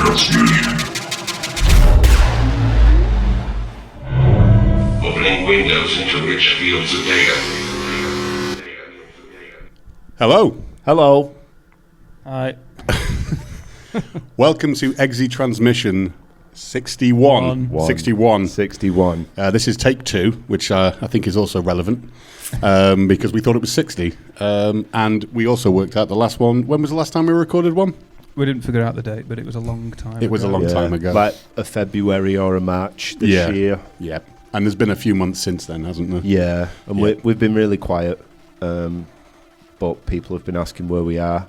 Transmission. Opening windows into rich fields of data. Hello. Hello. Hi. Welcome to EXE Transmission 61. 61. This is take 2, which I think is also relevant because we thought it was 60. And we also worked out the last one. When was the last time we recorded one? We didn't figure out the date, but it was a long time ago. It was a long time ago. Like a February or a March this year. Yeah. And there's been a few months since then, hasn't there? Yeah. And we've been really quiet. But people have been asking where we are.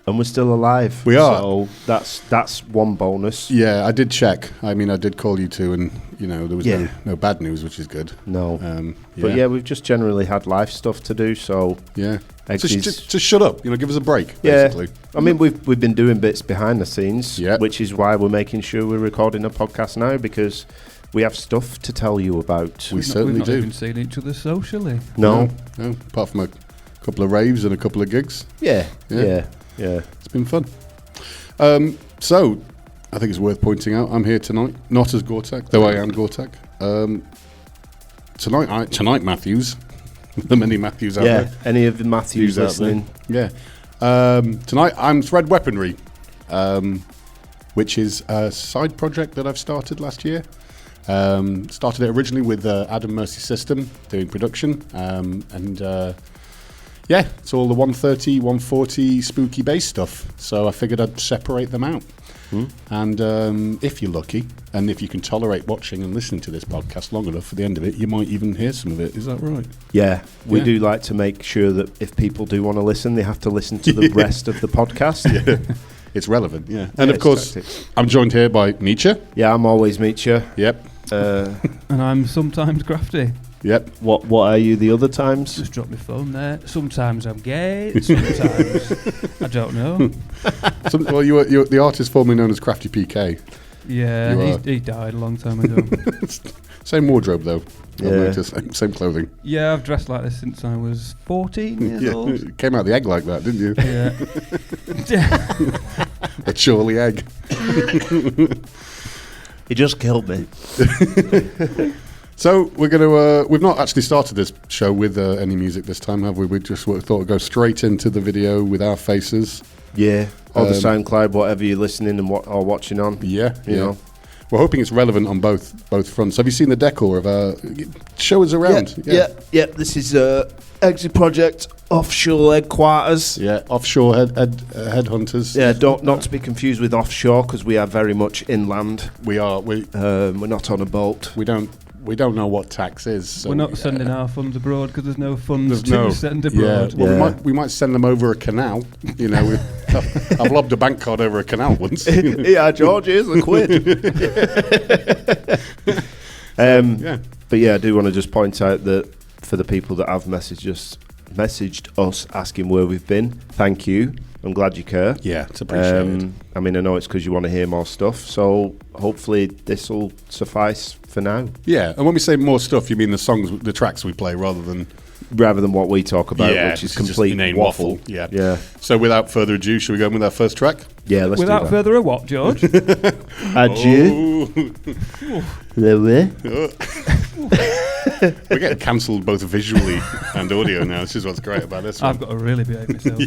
And we're still alive. We are. So that's one bonus. Yeah, I did check. I mean, I did call you two, and there was no bad news, which is good. No. But yeah, we've just generally had life stuff to do. So yeah, just shut up. Give us a break. Yeah. Basically. I mean, we've been doing bits behind the scenes, yeah, which is why we're making sure we're recording a podcast now, because we have stuff to tell you about. We certainly do. We've not even seen each other socially. No, apart from a couple of raves and a couple of gigs. Yeah. It's been fun. So, I think it's worth pointing out, I'm here tonight, not as Gore Tech, though I am Gore Tech. Tonight, Matthews, the many Matthews out there. Yeah, any of the Matthews listening. Yeah. Tonight, I'm Thread Weaponry, which is a side project that I've started last year. Started it originally with Adam Mercy System, doing production, yeah, it's all the 130, 140 spooky bass stuff. So I figured I'd separate them out. And if you're lucky, and if you can tolerate watching and listening to this podcast long enough, for the end of it, you might even hear some of it. Is that right? Yeah, we do like to make sure that if people do want to listen, they have to listen to the rest of the podcast. Yeah. It's relevant, yeah. And of course, tactics. I'm joined here by Meecha. Yeah, I'm always Meecha. Yep. And I'm sometimes Crafty. Yep. What are you the other times? Just drop my phone there. Sometimes I'm gay. Sometimes I don't know. Well, you're the artist formerly known as Crafty PK. Yeah, he died a long time ago. Same wardrobe though. Yeah. Same clothing. Yeah, I've dressed like this since I was 14 years old. You came out of the egg like that, didn't you? Yeah. A Chorley egg. He just killed me. So we're going to, we've not actually started this show with any music this time, have we? We just thought we'd go straight into the video with our faces. Yeah, or the SoundCloud, whatever you're listening and or watching on. Yeah, you know. We're hoping it's relevant on both fronts. Have you seen the decor of our, show us around? Yeah. This is EXE Project offshore headquarters. Yeah, offshore headhunters. Yeah, not to be confused with offshore, because we are very much inland. We are. We're not on a boat. We don't know what tax is. So we're not sending our funds abroad because there's no funds to send abroad. Yeah. Well, we might send them over a canal. I've lobbed a bank card over a canal once. Yeah, George, here's a quid. But yeah, I do want to just point out that for the people that have messaged us asking where we've been, thank you. I'm glad you care. Yeah, it's appreciated. I mean, I know it's because you want to hear more stuff, so hopefully this will suffice for now. Yeah, and when we say more stuff, you mean the tracks we play rather than what we talk about, which is complete waffle. Yeah. So without further ado, should we go in with our first track? Yeah, let's without do that. further ado, what, George? Adieu. We're getting cancelled both visually and audio now. This is what's great about this one. I've got to really behave myself.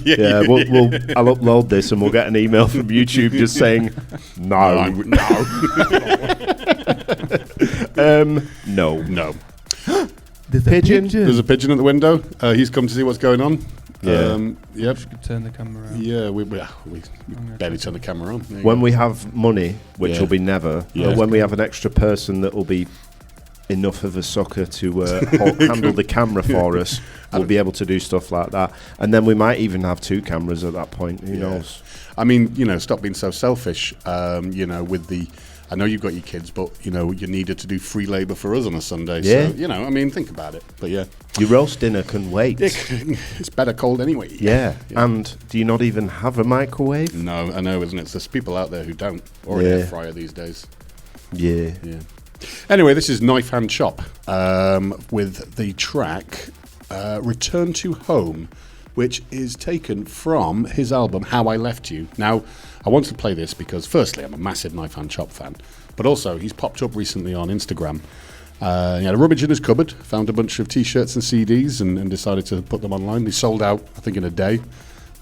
I'll upload this and we'll get an email from YouTube just saying no. No. There's pigeon. There's a pigeon at the window. He's come to see what's going on. Yeah. Yep. You could turn the camera on. Yeah, we barely turn the camera on. When we have money, which will be never, yeah. But when we have an extra person that will be enough of a sucker to handle the camera for us, we'll be able to do stuff like that. And then we might even have 2 cameras at that point. Who knows? I mean, stop being so selfish. With the, I know you've got your kids, but you needed to do free labour for us on a Sunday. Yeah. So, think about it. But yeah, your roast dinner can wait. It's better cold anyway. Yeah. And do you not even have a microwave? No, I know, isn't it? There's people out there who don't, or an air fryer these days. Yeah. Anyway, this is Knifehandchop with the track Return to Home, which is taken from his album How I Left You. Now, I wanted to play this because, firstly, I'm a massive Knifehandchop fan, but also he's popped up recently on Instagram. He had a rummage in his cupboard, found a bunch of T-shirts and CDs, and decided to put them online. They sold out, I think, in a day.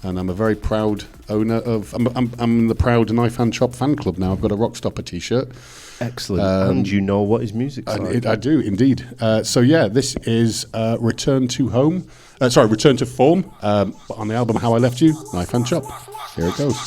And I'm a very proud owner of. I'm the proud Knifehandchop fan club now. I've got a Rockstopper T-shirt. Excellent. And you know what his music's like. I do indeed. So yeah, this is Return to Home. Return to Form on the album How I Left You. Knifehandchop. Here it goes.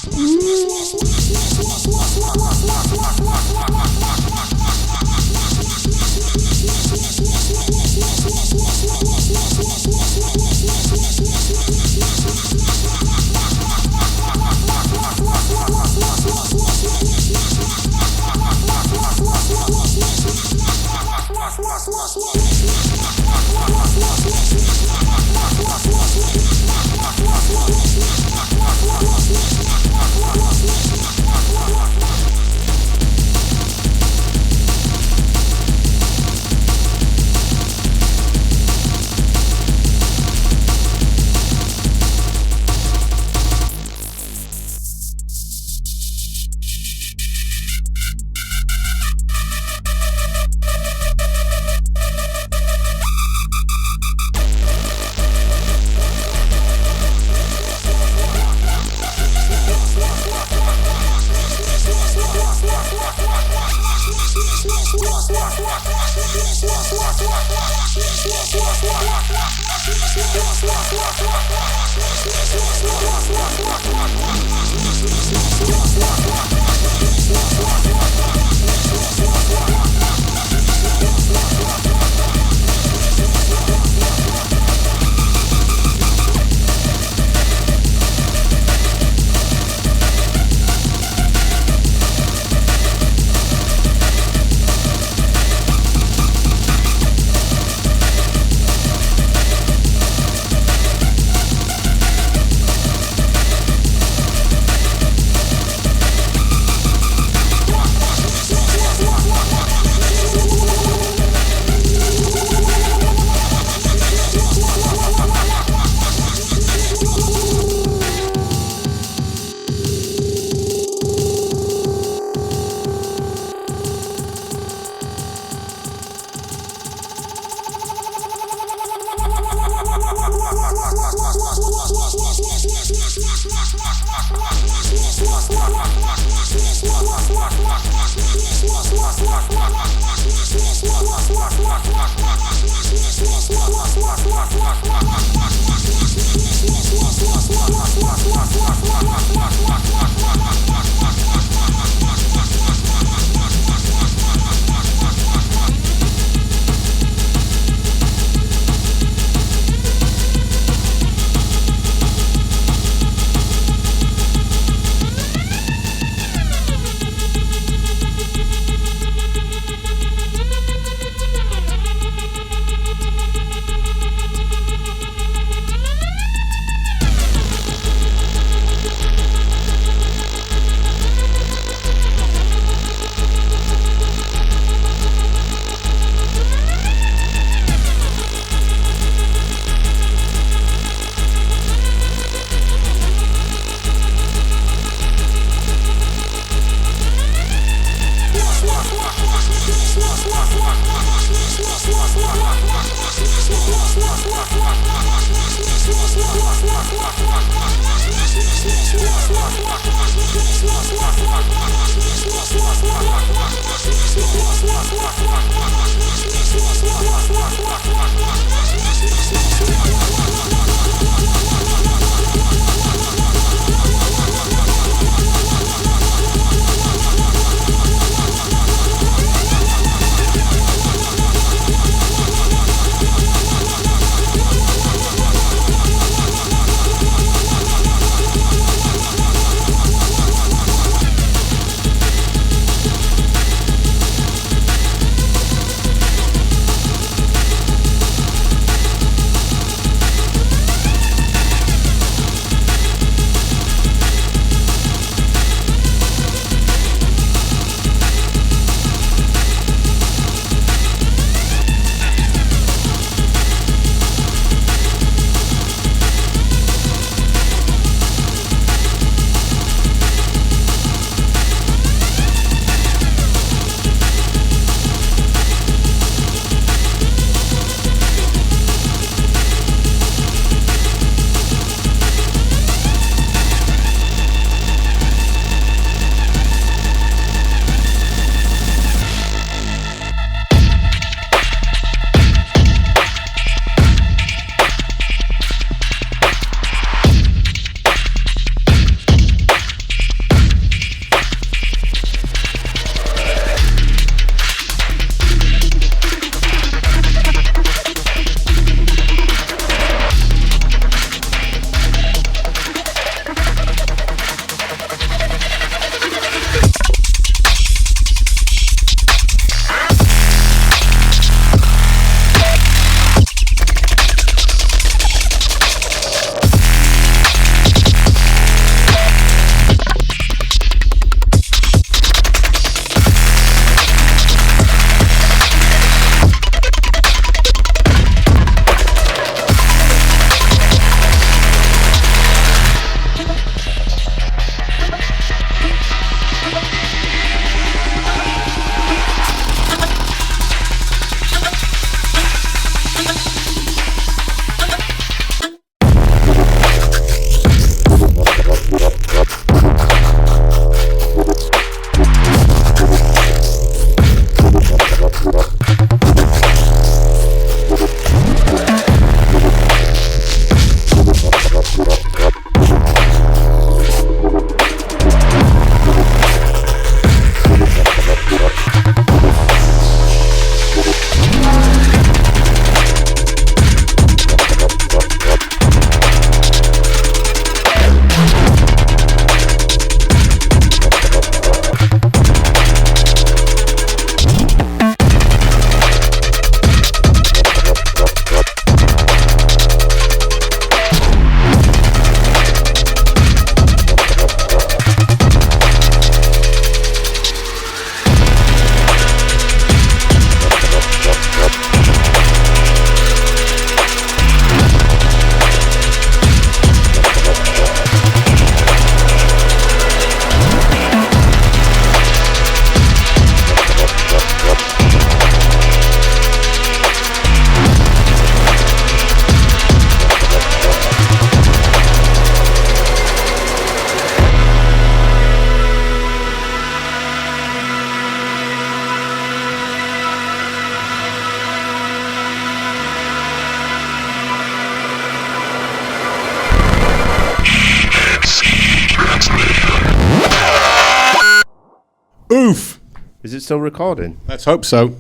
Oof! Is it still recording? Let's hope so.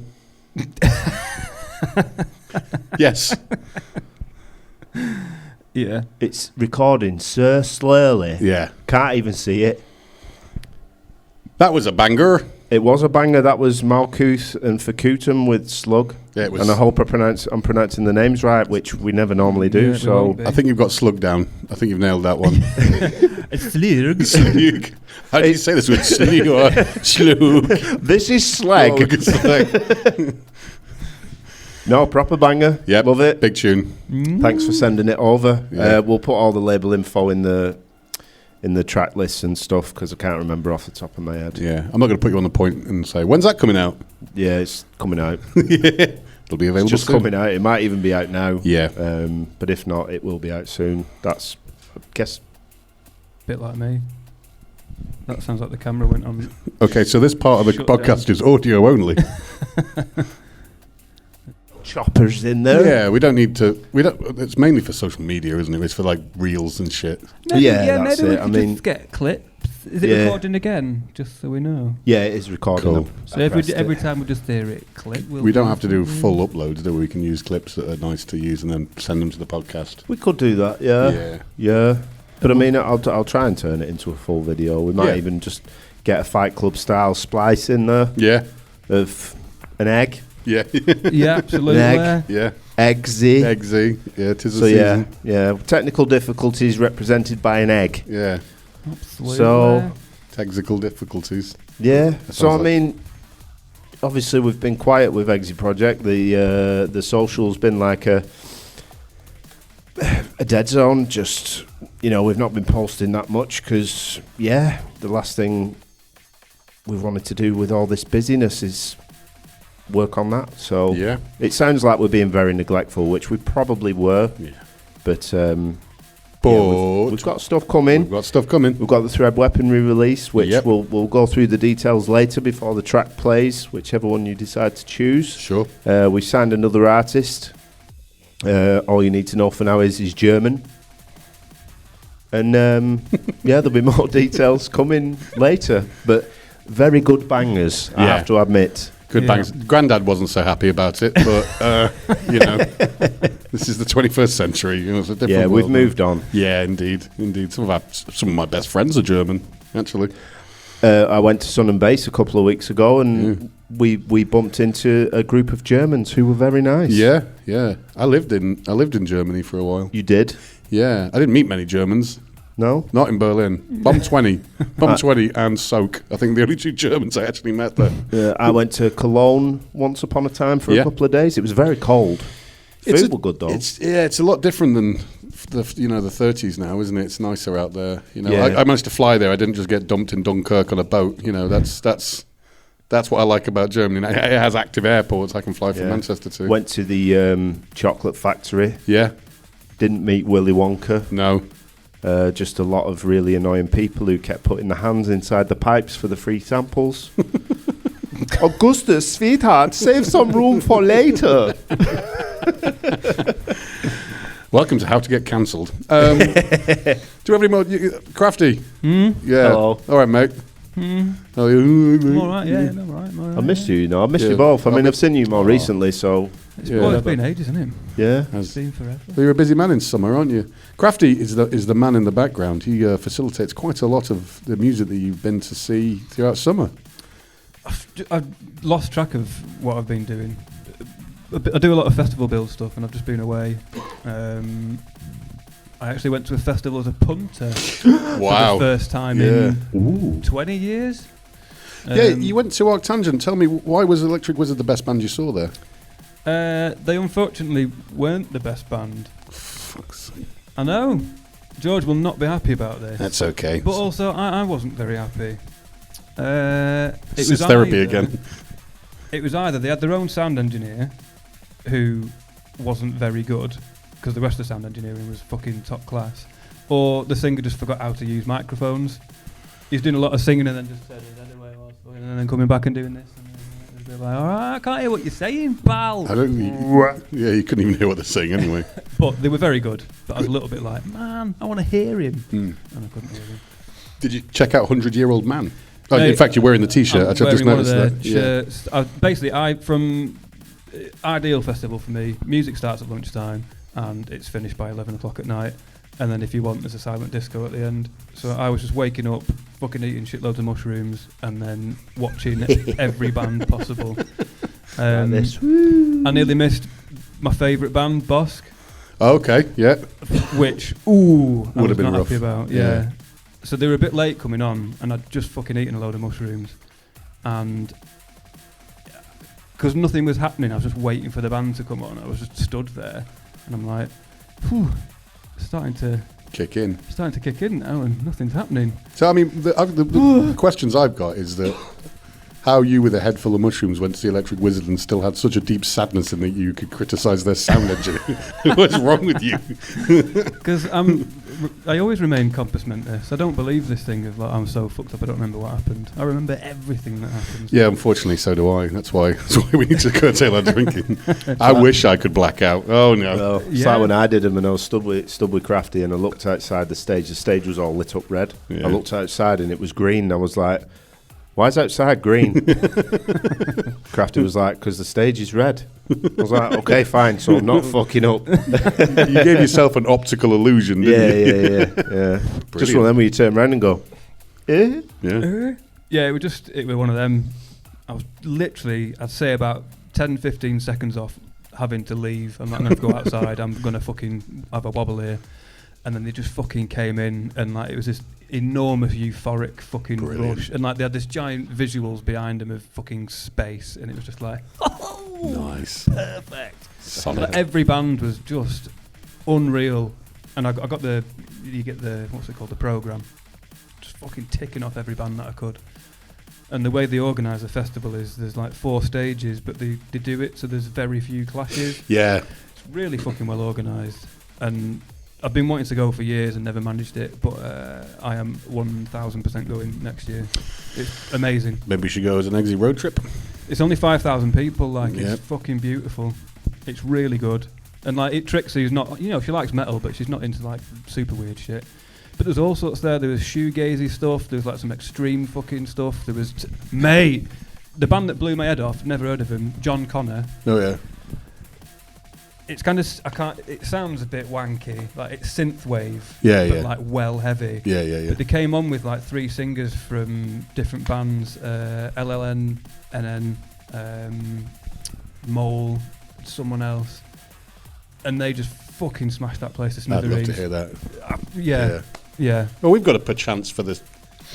Yes. Yeah. It's recording so slowly. Yeah. Can't even see it. That was a banger. It was a banger. That was Malcuth and Facutum with Slug. Yeah, it was. And I hope I'm pronouncing the names right, which we never normally do. Yeah, we so won't be. I think you've got Slug down. I think you've nailed that one. It's Slug. Slug. How do you say this word? Slug or Slug? This is Slag. Slug. No, proper banger. Yep. Love it. Big tune. Thanks for sending it over. Yeah. We'll put all the label info in the track lists and stuff because I can't remember off the top of my head. Yeah. I'm not going to put you on the point and say, when's that coming out? Yeah, it's coming out. Yeah. It'll be available It's just soon. coming out. It might even be out now. Yeah. But if not, it will be out soon. That's, I guess. Bit like me. That sounds like the camera went on. Okay, so this part of the Shut podcast down. is audio only. Choppers in there. Yeah, we don't need to. We don't. It's mainly for social media, isn't it? It's for like reels and shit. Maybe, Yeah, that's maybe we it. I could mean- just get clips. Is it Yeah. recording again? Just so we know. Yeah, it is recording Cool. them. So every time we just hear it click, We don't have to do full uploads, do we? We can use clips that are nice to use and then send them to the podcast. We could do that, yeah. But I mean, I'll try and turn it into a full video. We might Yeah. even just get a Fight Club style splice in there Yeah. of an egg. Yeah. Yeah, absolutely. Egg. Yeah. EXE. EXE. Yeah, 'tis So the season. yeah. Technical difficulties represented by an egg. Yeah. Absolutely. So- Technical difficulties. Yeah. So I sounds like- mean, obviously we've been quiet with EXE Project. The social's been like a dead zone. Just we've not been posting that much because the last thing we've wanted to do with all this busyness is work on that. So Yeah. it sounds like we're being very neglectful, which we probably were. Yeah. But But we've got stuff coming. we've got stuff coming. We've got the Thread Weaponry release, which Yep. we'll go through the details later before the track plays, whichever one you decide to choose. Sure. We signed another artist. All you need to know for now is he's German. And there'll be more details coming later. But very good bangers, I Yeah. have to admit. Good Yeah. bangs. Grandad wasn't so happy about it, but this is the 21st century. It's a different Yeah, we've world now. moved on. Yeah, indeed. Some of my best friends are German, actually. I went to Sun and Base a couple of weeks ago, and we bumped into a group of Germans who were very nice. Yeah, yeah. I lived in Germany for a while. You did? Yeah, I didn't meet many Germans. No? Not in Berlin. Bomb 20 and Soak. I think the only two Germans I actually met there. I went to Cologne once upon a time for Yeah. a couple of days. It was very cold. Food were good though. It's a lot different than the 30s now, isn't it? It's nicer out there. Yeah. I managed to fly there. I didn't just get dumped in Dunkirk on a boat. That's what I like about Germany. It has active airports. I can fly from Yeah. Manchester to. Went to the chocolate factory. Yeah. Didn't meet Willy Wonka. No. Just a lot of really annoying people who kept putting their hands inside the pipes for the free samples. Augustus, sweetheart, save some room for later. Welcome to How to Get Cancelled. Do you have any more? Crafty? Yeah. Hello. All right, mate. How are you? I'm all right, yeah, no, right, I'm all right. I missed you, I missed Yeah. you both. I mean, I I've seen you more recently, so Yeah. It's been ages, isn't it? yeah. It's been forever. Well, you're a busy man in summer, aren't you? Crafty is the man in the background. He facilitates quite a lot of the music that you've been to see throughout summer. I've lost track of what I've been doing. I do a lot of festival build stuff, and I've just been away. I actually went to a festival as a punter for the first time in 20 years. Yeah, you went to Arctangent. Tell me, why was Electric Wizard the best band you saw there? They unfortunately weren't the best band. Fuck's sake. I know. George will not be happy about this. That's okay. But also, I wasn't very happy. It's therapy again. It was either they had their own sound engineer, who wasn't very good, because the rest of the sound engineering was fucking top class, or the singer just forgot how to use microphones. He's doing a lot of singing and then just said it anyway, and then coming back and doing this. And they'd be like, all right, I can't hear what you're saying, pal. I don't. Yeah, you couldn't even hear what they're saying anyway. But they were very good. But I was a little bit like, man, I want to hear him. Mm. And I couldn't hear him. Did you check out 100-Year-Old Man? Oh, in fact, you're wearing the T-shirt. I just wearing one of noticed their that. shirts. Basically, from ideal festival for me, music starts at lunchtime and it's finished by 11 o'clock at night. And then if you want, there's a silent disco at the end. So I was just waking up, fucking eating shitloads of mushrooms, and then watching every band possible. I nearly missed my favourite band, Bosk. Oh, okay, yeah. Which, I was been not rough. happy about. Yeah. So they were a bit late coming on, and I'd just fucking eaten a load of mushrooms. And because nothing was happening, I was just waiting for the band to come on. I was just stood there, and I'm like, whew. Starting to kick in now, and nothing's happening. So I mean, the questions I've got is that how you, with a head full of mushrooms, went to see Electric Wizard and still had such a deep sadness in that you could criticise their sound engineering. What's wrong with you? Because I always remain compass mentis. I don't believe this thing of like I'm so fucked up I don't remember what happened. I remember everything that happened. Yeah, unfortunately, so do I. That's why we need to curtail our drinking. I wish I could black out. Oh no! Well, it's like when I did them, and I was stood with Crafty, and I looked outside the stage. The stage was all lit up red. Yeah. I looked outside, and it was green. I was like, "Why is outside green?" Crafty was like, "Because the stage is red." I was like, "Okay, fine. So I'm not fucking up." You gave yourself an optical illusion, didn't you? Yeah. Just one of them where you turn around and go, "Eh?" Yeah. Yeah, it was one of them. I was literally, I'd say about 10, 15 seconds off having to leave. I'm not going to go outside. I'm going to fucking have a wobble here. And then they just fucking came in, and like it was this enormous euphoric fucking rush, and like they had this giant visuals behind them of fucking space, and it was just like, nice, perfect. Solid. But every band was just unreal, and I got you get the what's it called, the program, just fucking ticking off every band that I could. And the way they organise the festival is there's like 4 stages, but they do it so there's very few clashes. Yeah, it's really fucking well organised, and I've been wanting to go for years and never managed it, but I am 1,000% going next year. It's amazing. Maybe we should go as an EXE road trip. It's only 5,000 people, like it's fucking beautiful. It's really good. And like Trixie's not, she likes metal, but she's not into like super weird shit. But there's all sorts there. There was shoegazy stuff, there was like some extreme fucking stuff. There was, mate, the band that blew my head off, never heard of him, John Connor. Oh yeah. It's kind of, it sounds a bit wanky, like it's synthwave, but like well heavy. Yeah. But they came on with like 3 singers from different bands, LLN, NN, Mole, someone else, and they just fucking smashed that place to smithereens. I'd love to hear that. Yeah. Well, we've got a perchance for the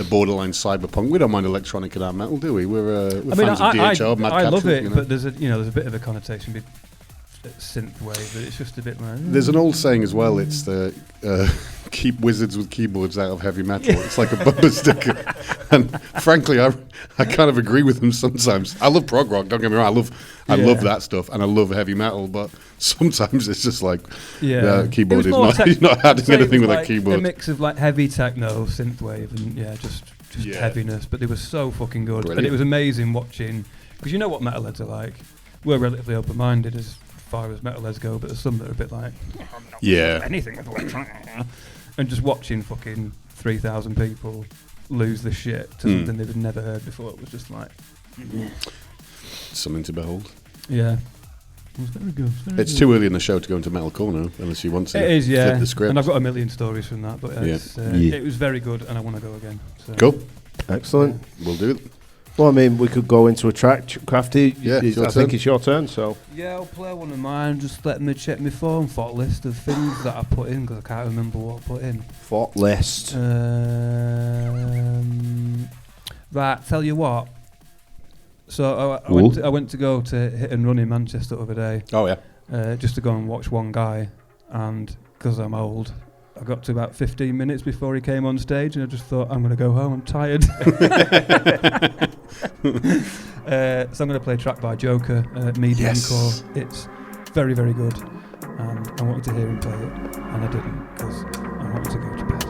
borderline cyberpunk. We don't mind electronic in our metal, do we? We're fans of DHR, Mad I love Catcher, it, but there's a bit of a connotation with synthwave, but it's just a bit like... There's an old saying as well, it's the keep wizards with keyboards out of heavy metal. It's like a bumper sticker. And frankly, I kind of agree with them sometimes. I love prog rock, don't get me wrong. I love that stuff, and I love heavy metal, but sometimes it's just like keyboard is not adding anything with like a keyboard. A mix of like heavy techno, synthwave, and just heaviness, but they were so fucking good. Brilliant. And it was amazing watching, because you know what metalheads are like. We're relatively open-minded as far as metalheads go, but there's some that are a bit like, I'm not anything with electronic. And just watching fucking 3,000 people lose the shit to something they've never heard before, it was just like... Something to behold. Yeah. It was very good. It's too early in the show to go into metalcore now, unless you want to flip the script. And I've got a million stories from that, but it was very good, and I want to go again. So. Cool. Excellent. We'll do it. Well, I mean, we could go into a track, Crafty. Yeah, I think it's your turn, so... Yeah, I'll play one of mine. Just let me check my phone for a list of things that I put in, because I can't remember what I put in. Fort list. Right, tell you what. So I went to go to Hit and Run in Manchester the other day. Oh, yeah. Just to go and watch one guy. And because I'm old, I got to about 15 minutes before he came on stage, and I just thought, I'm going to go home, I'm tired. So I'm going to play a track by Joker, Medium Core. It's very, very good, and I wanted to hear him play it, and I didn't, because I wanted to go to bed.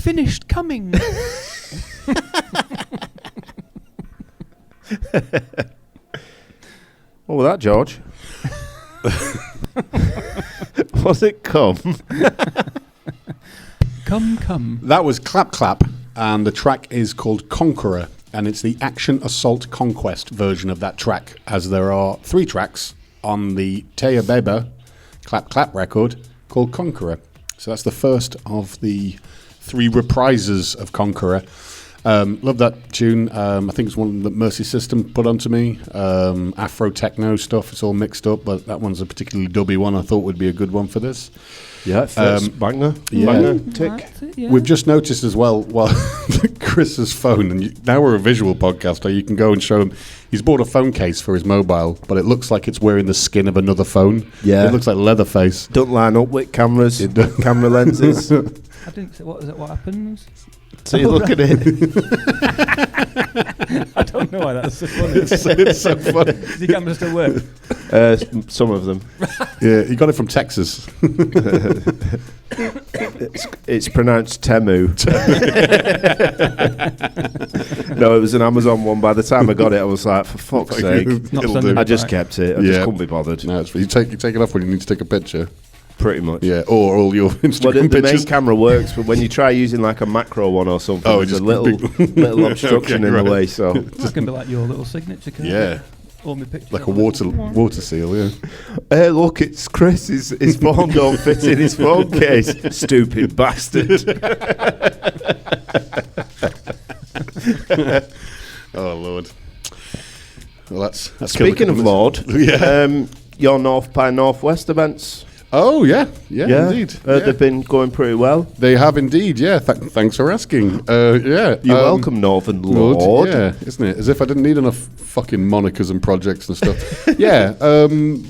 finished coming. What was that, George? Was it come? Come. That was Clap Clap, and the track is called Conqueror, and it's the Action Assault Conquest version of that track, as there are 3 tracks on the Teya Beba Clap Clap record called Conqueror. So that's the first of the 3 reprises of Conqueror. Love that tune. I think it's one that Mercy System put onto me. Afro techno stuff, it's all mixed up, but that one's a particularly dubby one I thought would be a good one for this. Yeah, first banger. Yeah. Banger, tick. We've just noticed as well, Chris's phone, and now we're a visual podcast, where you can go and show him, he's bought a phone case for his mobile, but it looks like it's wearing the skin of another phone. Yeah. It looks like Leatherface. Don't line up with cameras, camera lenses. I didn't say, what is it, what happens? So you look at it. I don't know why that's so funny. It's so funny. Does the camera still work? Some of them. Yeah, he got it from Texas. It's pronounced Temu. No, it was an Amazon one. By the time I got it, I was like, for fuck's sake. I just kept it. I just couldn't be bothered. No, you take it off when you need to take a picture. Pretty much. Yeah, or all your Instagram well, the pictures. main camera works, but when you try using like a macro one or something, there's a little obstruction in the way. So That can be like your little signature card. Yeah. All my pictures. Like a water seal, yeah. Hey, look, it's Chris. His phone don't fit in his phone case. Stupid bastard. Oh, Lord. Well, that's Speaking of Lord, yeah. Your North by Northwest events. Oh, yeah, indeed. They've been going pretty well. They have indeed, yeah. Thanks for asking. Yeah. You're welcome, Northern Lord. Yeah, isn't it? As if I didn't need enough fucking monikers and projects and stuff. Yeah,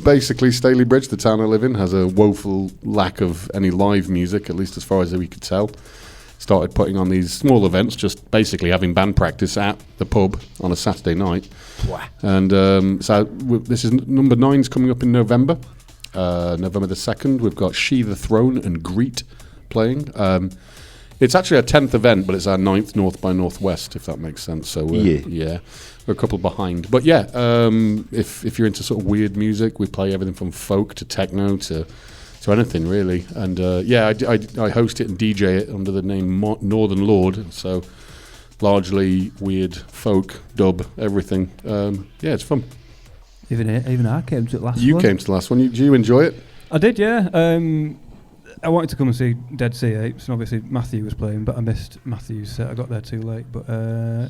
basically, Staley Bridge, the town I live in, has a woeful lack of any live music, at least as far as we could tell. Started putting on these small events, just basically having band practice at the pub on a Saturday night. Wow. And so this is number 9's coming up in November. November the 2nd, we've got She the Throne and Greet playing. It's actually our 10th event, but it's our 9th North by Northwest, if that makes sense. So we're a couple behind. But yeah, if you're into sort of weird music, we play everything from folk to techno to anything really. And I host it and DJ it under the name Northern Lord. So largely weird folk, dub, everything. Yeah, it's fun. Even I came to it last one. You came to the last one. Do you enjoy it? I did, yeah. I wanted to come and see Dead Sea Apes, and obviously Matthew was playing, but I missed Matthew's set. I got there too late, but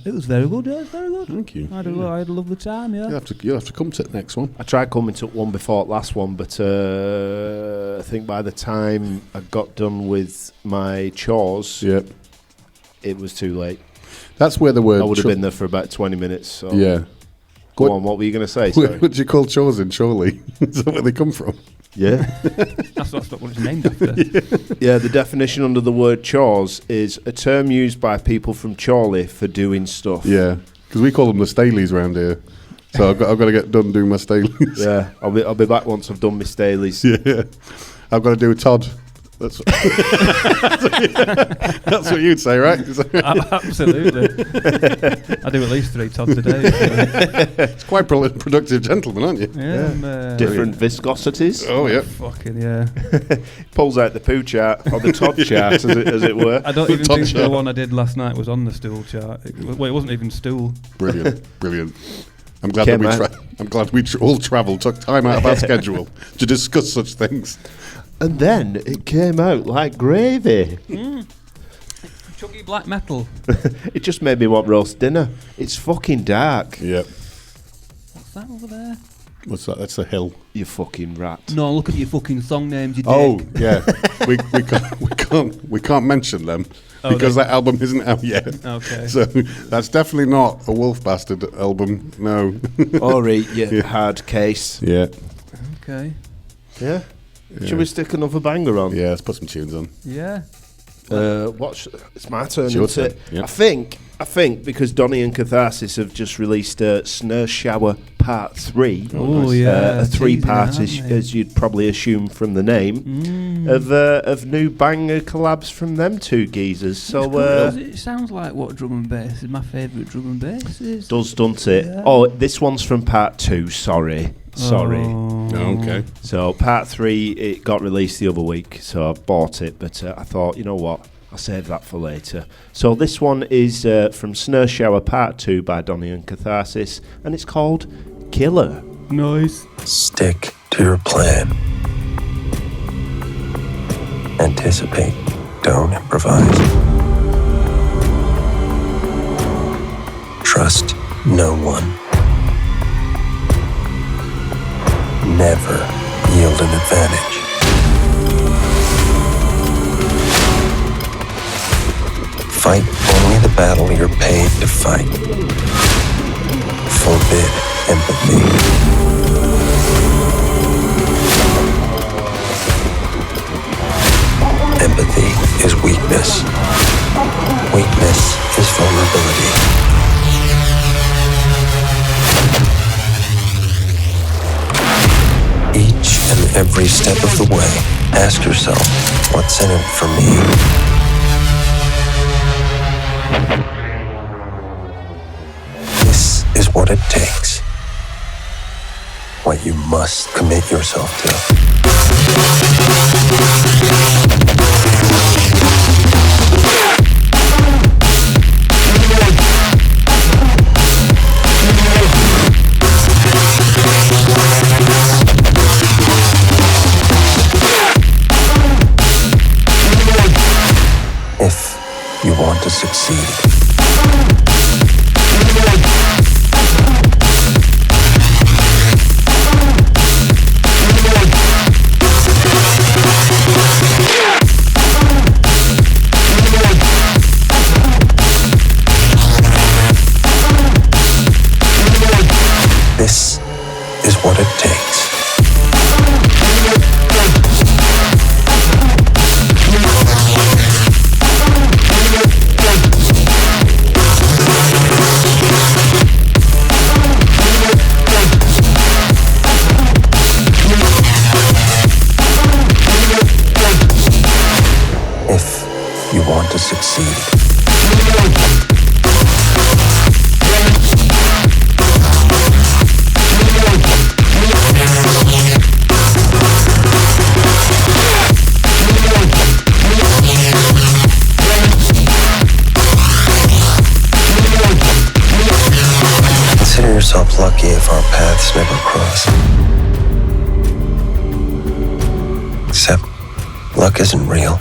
it was very good. Yeah, it was very good. Thank you. I had a lovely time. Yeah. You'll have to come to the next one. I tried coming to one before last one, but I think by the time I got done with my chores, it was too late. That's where the word. I would have been there for about 20 minutes. So. Yeah. Go on, what were you going to say? Sorry. What do you call chores in Chorley? Is that where they come from? Yeah. That's what it's named after. Yeah, the definition under the word chores is a term used by people from Chorley for doing stuff. Yeah, because we call them the Staleys around here. So I've got to get done doing my Staleys. Yeah, I'll be back once I've done my Staleys. Yeah, I've got to do a Todd. That's what you'd say, right? Absolutely. I do at least 3 Todds a day. It's quite productive gentleman, aren't you? Yeah. Different viscosities. Oh, yeah. Fucking yeah. Pulls out the poo chart, or the Todd chart, as it were. I don't even think chart. the one I did last night was on the stool chart. It wasn't even stool. Brilliant. I'm glad we all travelled, took time out of our schedule to discuss such things. And then it came out like gravy. Chuggy black metal. It just made me want roast dinner. It's fucking dark. Yep. What's that over there? What's that? That's a hill. You fucking rat. No, look at your fucking song names, you dick. Oh, yeah. we can't mention them because that album isn't out yet. Okay. So that's definitely not a Wolf Bastard album. No. Ori, you hard case. Yeah. Okay. Yeah. Should we stick another banger on? Yeah, let's put some tunes on. Yeah. It's my turn. It's your isn't turn, it? yeah. I think because Donny and Katharsys have just released Snare Shower Part 3. Oh, yeah. A 3-part, teasing, haven't as you'd probably assume from the name, of new banger collabs from them two geezers. So it sounds like what drum and bass is my favourite drum and bass is. does, doesn't it? Yeah. Oh, this one's from Part 2. Sorry. Oh, okay. So Part 3, it got released the other week, so I bought it, but I thought, you know what, I'll save that for later. So this one is from Snare Shower Part 2 by Donny and Katharsys, and it's called Killer. Nice. Stick to your plan. Anticipate, don't improvise. Trust no one. Never yield an advantage. Fight only the battle you're paid to fight. Forbid empathy. Empathy is weakness. Weakness is vulnerability. Each and every step of the way, ask yourself, what's in it for me? This is what it takes. What you must commit yourself to. If you want to succeed. This is what it takes. If you want to succeed. Consider yourself lucky if our paths never cross. Except Luck isn't real.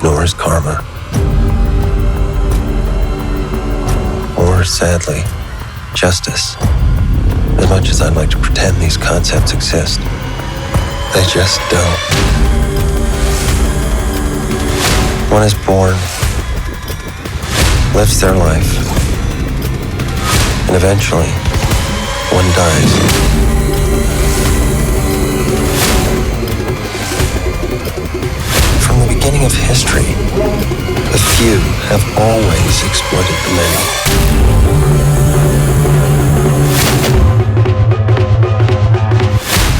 Nor is karma. Or, sadly, justice. As much as I'd like to pretend these concepts exist, they just don't. One is born, lives their life, and eventually, one dies. From the beginning of history, the few have always exploited the many.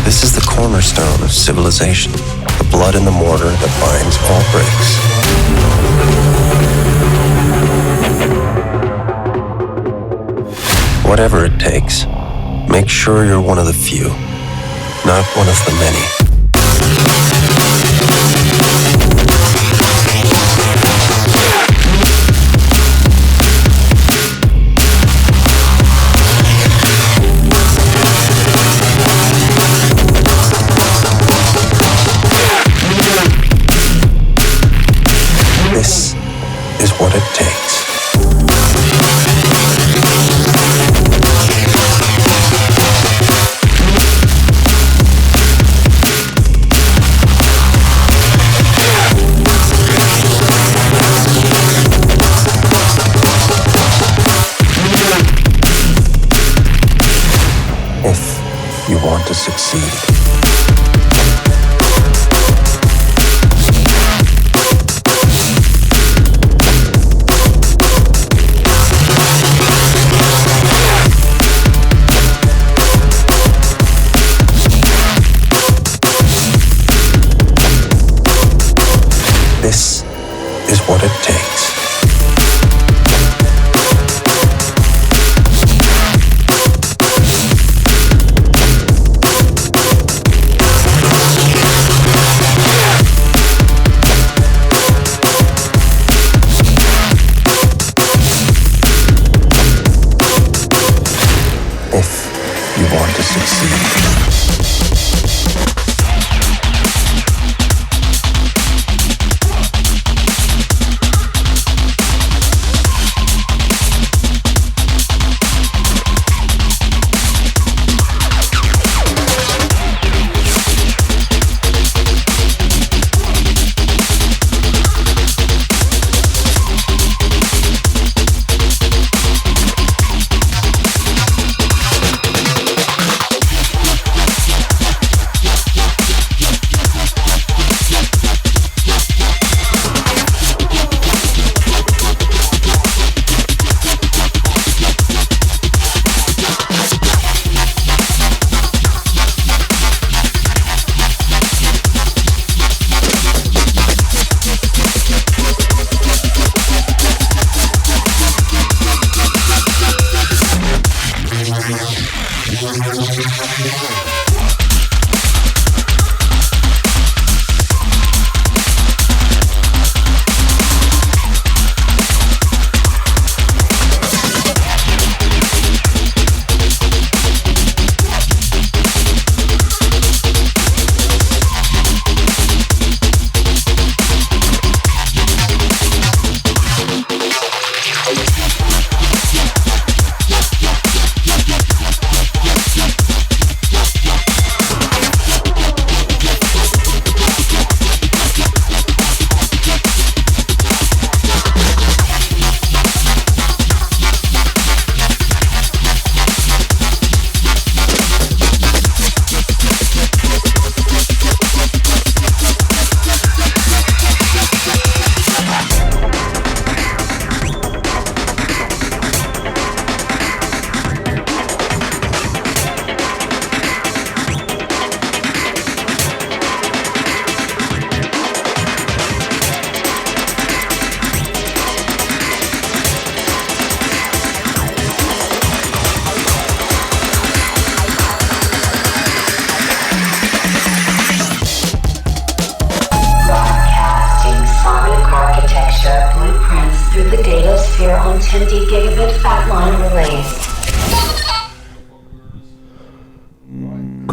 This is the cornerstone of civilization, the blood in the mortar that binds all bricks. Whatever it takes, make sure you're one of the few, not one of the many. This is what it takes. If you want to succeed. This is what it takes. If you want to succeed.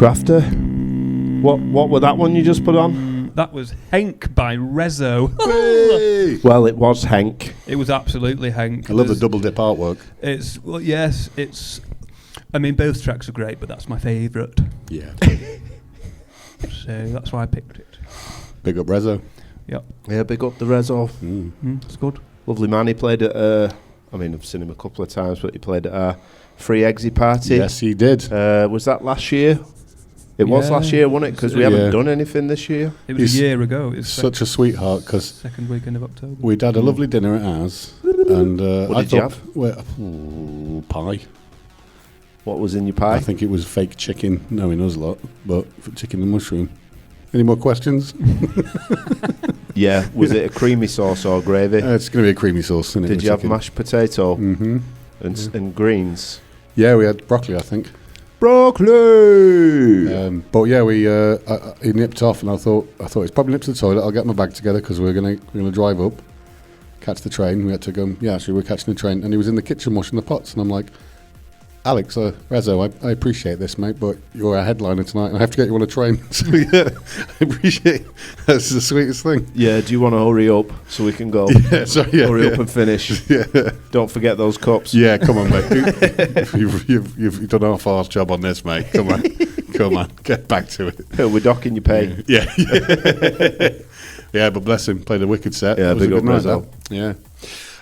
Crafter, What were that one you just put on? That was Henk by Reso. Well, it was Henk. It was absolutely Henk. I love the double dip artwork. It's. I mean, both tracks are great, but that's my favourite. Yeah. So that's why I picked it. Big up Reso. Yep. Yeah, big up the Reso. It's good. Lovely man. He played at, I've seen him a couple of times, but he played at a free EXE party. Yes, he did. Was that last year? It was last year, wasn't it? Because we haven't done anything this year. It was a year ago. It was such a sweetheart because second weekend of October. We'd had a lovely dinner at ours. And what did you have? Pie. What was in your pie? I think it was fake chicken, knowing us lot, but chicken and mushroom. Any more questions? Yeah. Was it a creamy sauce or gravy? It's going to be a creamy sauce, isn't it? Did you have mashed potato Mm-hmm. and greens? Yeah, we had broccoli, I think. Broccoli! But yeah, he nipped off, and I thought he's probably nipped to the toilet. I'll get my bag together because we're gonna drive up, catch the train. We had to go. Yeah, actually, we're catching the train, and he was in the kitchen washing the pots, and I'm like, Alex, Reso, I appreciate this, mate, but you're our headliner tonight, and I have to get you on a train. So yeah, I appreciate it. That's the sweetest thing. Yeah, do you want to hurry up so we can go? Hurry up and finish. Yeah. Don't forget those cups. Yeah, come on, mate. You've done a half-assed job on this, mate. Come on, get back to it. We're docking your pay. Yeah. Yeah, but bless him, played a wicked set. Yeah, big up Reso. Yeah.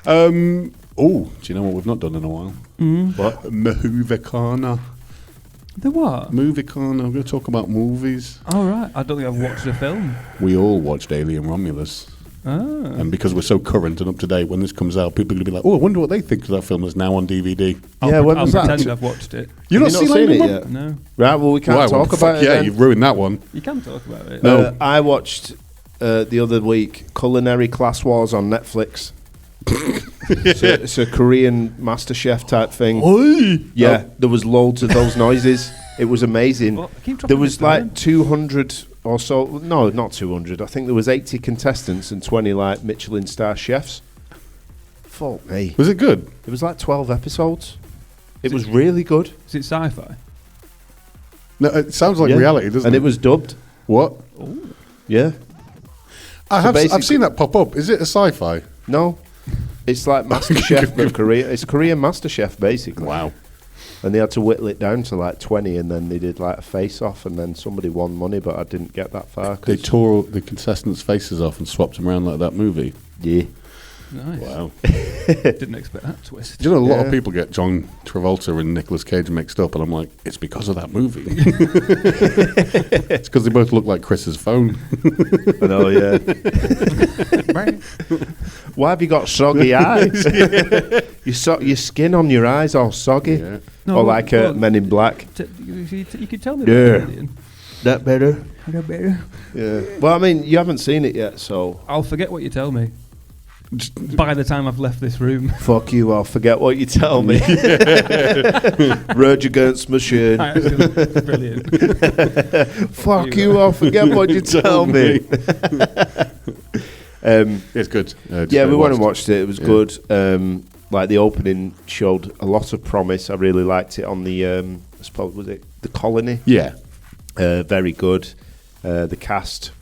Do you know what we've not done in a while? What? Moviecana. The what? Moviecana. We're going to talk about movies. All right. I don't think I've watched a film. We all watched Alien Romulus. And because we're so current and up to date, when this comes out, people are going to be like, oh, I wonder what they think of that film that's now on DVD. When was that? I'll pretend I've watched it. You've not seen it yet? yet? No. Right, well, we can't talk about it. Yeah, then. you've ruined that one. You can talk about it. No. I watched the other week Culinary Class Wars on Netflix. It's a Korean MasterChef type thing. Yeah, there was loads of those noises. It was amazing. Well, there was like 200 or so. No, not 200. I think there was 80 contestants and 20 like Michelin star chefs. Fuck me. Was it good? It was like 12 episodes. It was really good. Is it sci-fi? No, it sounds like reality, doesn't it? And it was dubbed. What? Ooh. Yeah. I've seen that pop up. Is it a sci-fi? No. It's like MasterChef but Korea. It's Korean MasterChef basically. Wow. And they had to whittle it down to like 20, and then they did like a face-off, and then somebody won money, but I didn't get that far. They tore the contestants' faces off and swapped them around like that movie. Yeah. Nice. Wow. Didn't expect that twist. Do you know a lot of people get John Travolta and Nicolas Cage mixed up, and I'm like, it's because of that movie. It's because they both look like Chris's phone. I know, yeah. Why have you got soggy eyes? Your skin on your eyes all soggy. Yeah. No, or like Men in Black. You could tell me Yeah. about it. That better? Better. Yeah. Well, I mean, you haven't seen it yet, so... I'll forget what you tell me by the time I've left this room. Fuck you, I'll forget what you tell me. Rage Against Machine. Brilliant. Fuck you, I'll forget what you tell me. It's good. Yeah, we went and watched it. It was good. Like the opening showed a lot of promise. I really liked it on the, I suppose, was it The Colony? Yeah. Very good. The cast,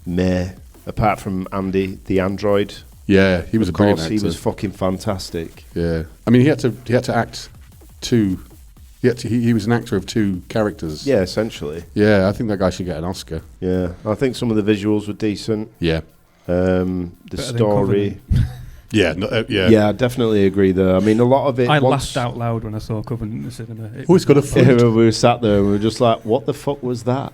meh. Apart from Andy, the android. Yeah, he was a brilliant actor. He was fucking fantastic. Yeah. I mean, he had to act two. He was an actor of two characters. Yeah, essentially. Yeah, I think that guy should get an Oscar. Yeah, I think some of the visuals were decent. Yeah. The story. Yeah, Yeah, I definitely agree there. I mean, a lot of it... I laughed out loud when I saw Covenant in the cinema. It's got a fun. We were sat there and we were just like, what the fuck was that?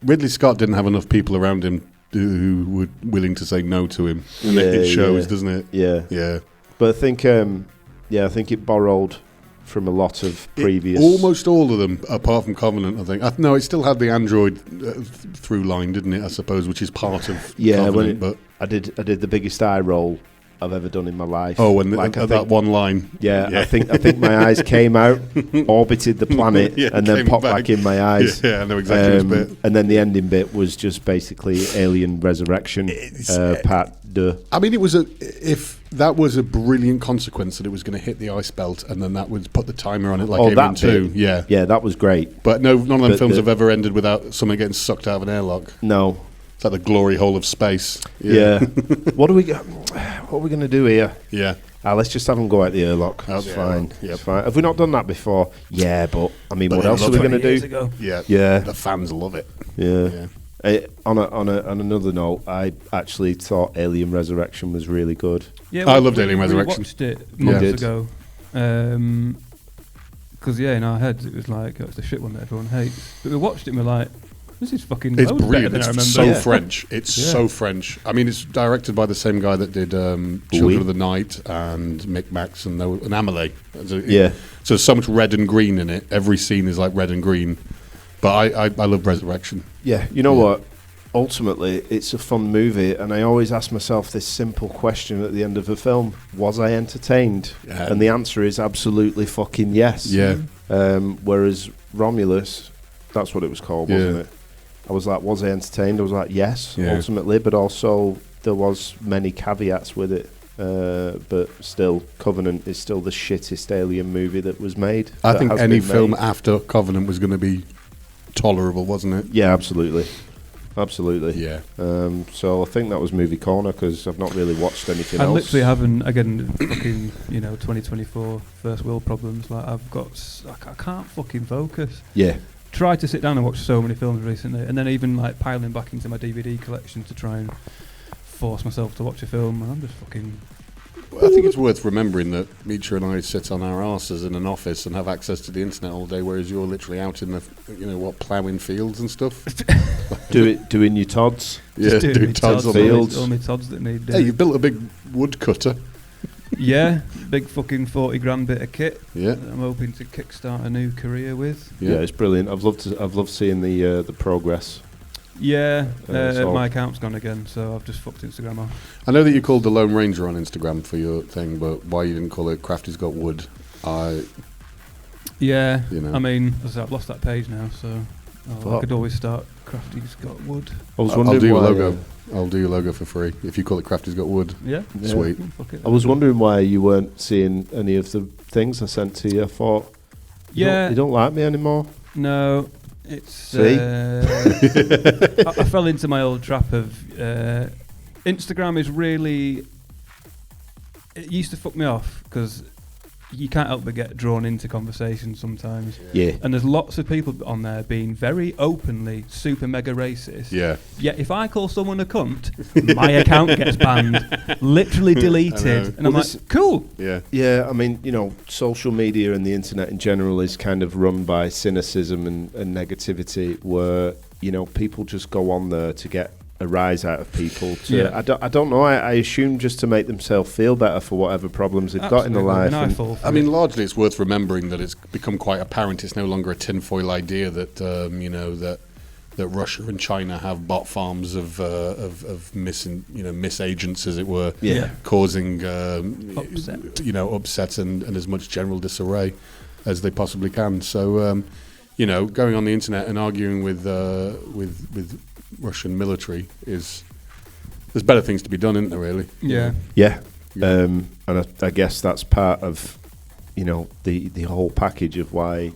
Ridley Scott didn't have enough people around him who were willing to say no to him. And it shows, doesn't it? Yeah. Yeah. But I think, I think it borrowed from a lot of previous... Almost all of them, apart from Covenant, I think. No, it still had the Android through line, didn't it, I suppose, which is part of Covenant. But I did the biggest eye roll I've ever done in my life. Oh, when that one line. Yeah, I think my eyes came out, orbited the planet, and then popped back in my eyes. Yeah, I know exactly this bit. And then the ending bit was just basically Alien Resurrection, part I mean, if that was a brilliant consequence that it was going to hit the ice belt, and then that would put the timer on it like Alien 2. Yeah, yeah, that was great. But none of them films have ever ended without someone getting sucked out of an airlock. No, it's like the glory hole of space. Yeah. What are we going to do here? Yeah. Let's just have them go out the airlock. That's fine. It's fine. Have we not done that before? Yeah, but I mean, what else are we going to do? Yeah. The fans love it. Yeah. On another note, I actually thought Alien Resurrection was really good. Yeah, I loved Alien Resurrection. We watched it months ago. Because in our heads it was like, it's the shit one that everyone hates. But we watched it and we're like, this is fucking it's loads brilliant. Better than It's I remember. so French. It's so French. I mean, it's directed by the same guy that did Children of the Night and Micmacs and Amelie. So there's so much red and green in it. Every scene is like red and green. But I love Resurrection. Yeah, you know what? Ultimately, it's a fun movie, and I always ask myself this simple question at the end of a film: was I entertained? Yeah. And the answer is absolutely fucking yes. Yeah. Whereas Romulus, that's what it was called, wasn't it? I was like, was I entertained? I was like, yes, ultimately, but also there was many caveats with it. But still, Covenant is still the shittest Alien movie that was made. I think any film after Covenant was going to be tolerable, wasn't it? Yeah, absolutely. Yeah. So I think that was Movie Corner, because I've not really watched anything I else. literally haven't, again, fucking, 2024 first world problems. Like, I can't fucking focus. Yeah. Tried to sit down and watch so many films recently, and then even like piling back into my DVD collection to try and force myself to watch a film, and I'm just fucking... I think it's worth remembering that Meecha and I sit on our arses in an office and have access to the internet all day, whereas you're literally out in the, ploughing fields and stuff. Doing your tods. Yeah, doing tods on fields. All my tods that need... Hey, you built a big wood cutter. Yeah, big fucking 40 grand bit of kit. Yeah, I'm hoping to kickstart a new career with. Yeah, it's brilliant. I've loved seeing the progress. Yeah, my account's gone again, so I've just fucked Instagram off. I know that you called the Lone Ranger on Instagram for your thing, but why you didn't call it Kraftys Got Wood? Yeah, I mean, as I said, I've lost that page now, so I could always start Kraftys Got Wood. I'll do your logo. I'll do your logo for free if you call it Kraftys Got Wood. Yeah, sweet. I was wondering why you weren't seeing any of the things I sent to you. I thought, you don't like me anymore. No. It's See? I fell into my old trap of Instagram is really... It used to fuck me off because you can't help but get drawn into conversations sometimes. Yeah. And there's lots of people on there being very openly super mega racist. Yeah. Yet if I call someone a cunt, my account gets banned, literally deleted. And I'm like, cool. Yeah. Yeah, I mean, social media and the internet in general is kind of run by cynicism and negativity, where, people just go on there to get a rise out of people. I don't know. I assume just to make themselves feel better for whatever problems they've got in their life. I mean, largely it's worth remembering that it's become quite apparent. It's no longer a tinfoil idea that that Russia and China have bot farms of misagents, as it were, causing upset and as much general disarray as they possibly can. So going on the internet and arguing with Russian military there's better things to be done, isn't there, really? Yeah. And I guess that's part of the whole package of why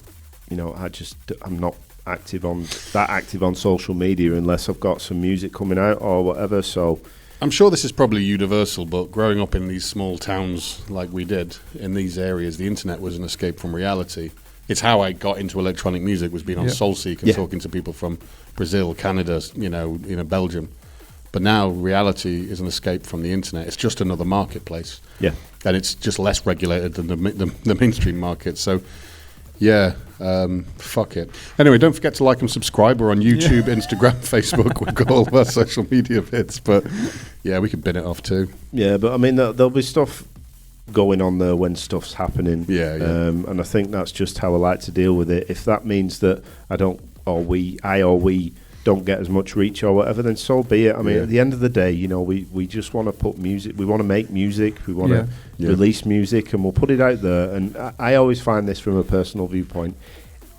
I'm not active on social media unless I've got some music coming out or whatever. So I'm sure this is probably universal, but growing up in these small towns like we did in these areas, the internet was an escape from reality. It's how I got into electronic music, was being on SoulSeek and talking to people from Brazil, Canada, Belgium. But now reality is an escape from the internet. It's just another marketplace. Yeah. And it's just less regulated than the mainstream market. So, fuck it. Anyway, don't forget to like and subscribe. We're on YouTube, Instagram, Facebook. We've got all of our social media bits. But, we can bin it off too. Yeah, but I mean, there'll be stuff going on there when stuff's happening. And I think that's just how I like to deal with it. If that means that we don't get as much reach or whatever, then so be it. I mean, at the end of the day, we just want to put music, we want to make music, we want to release music, and we'll put it out there. And I always find this from a personal viewpoint.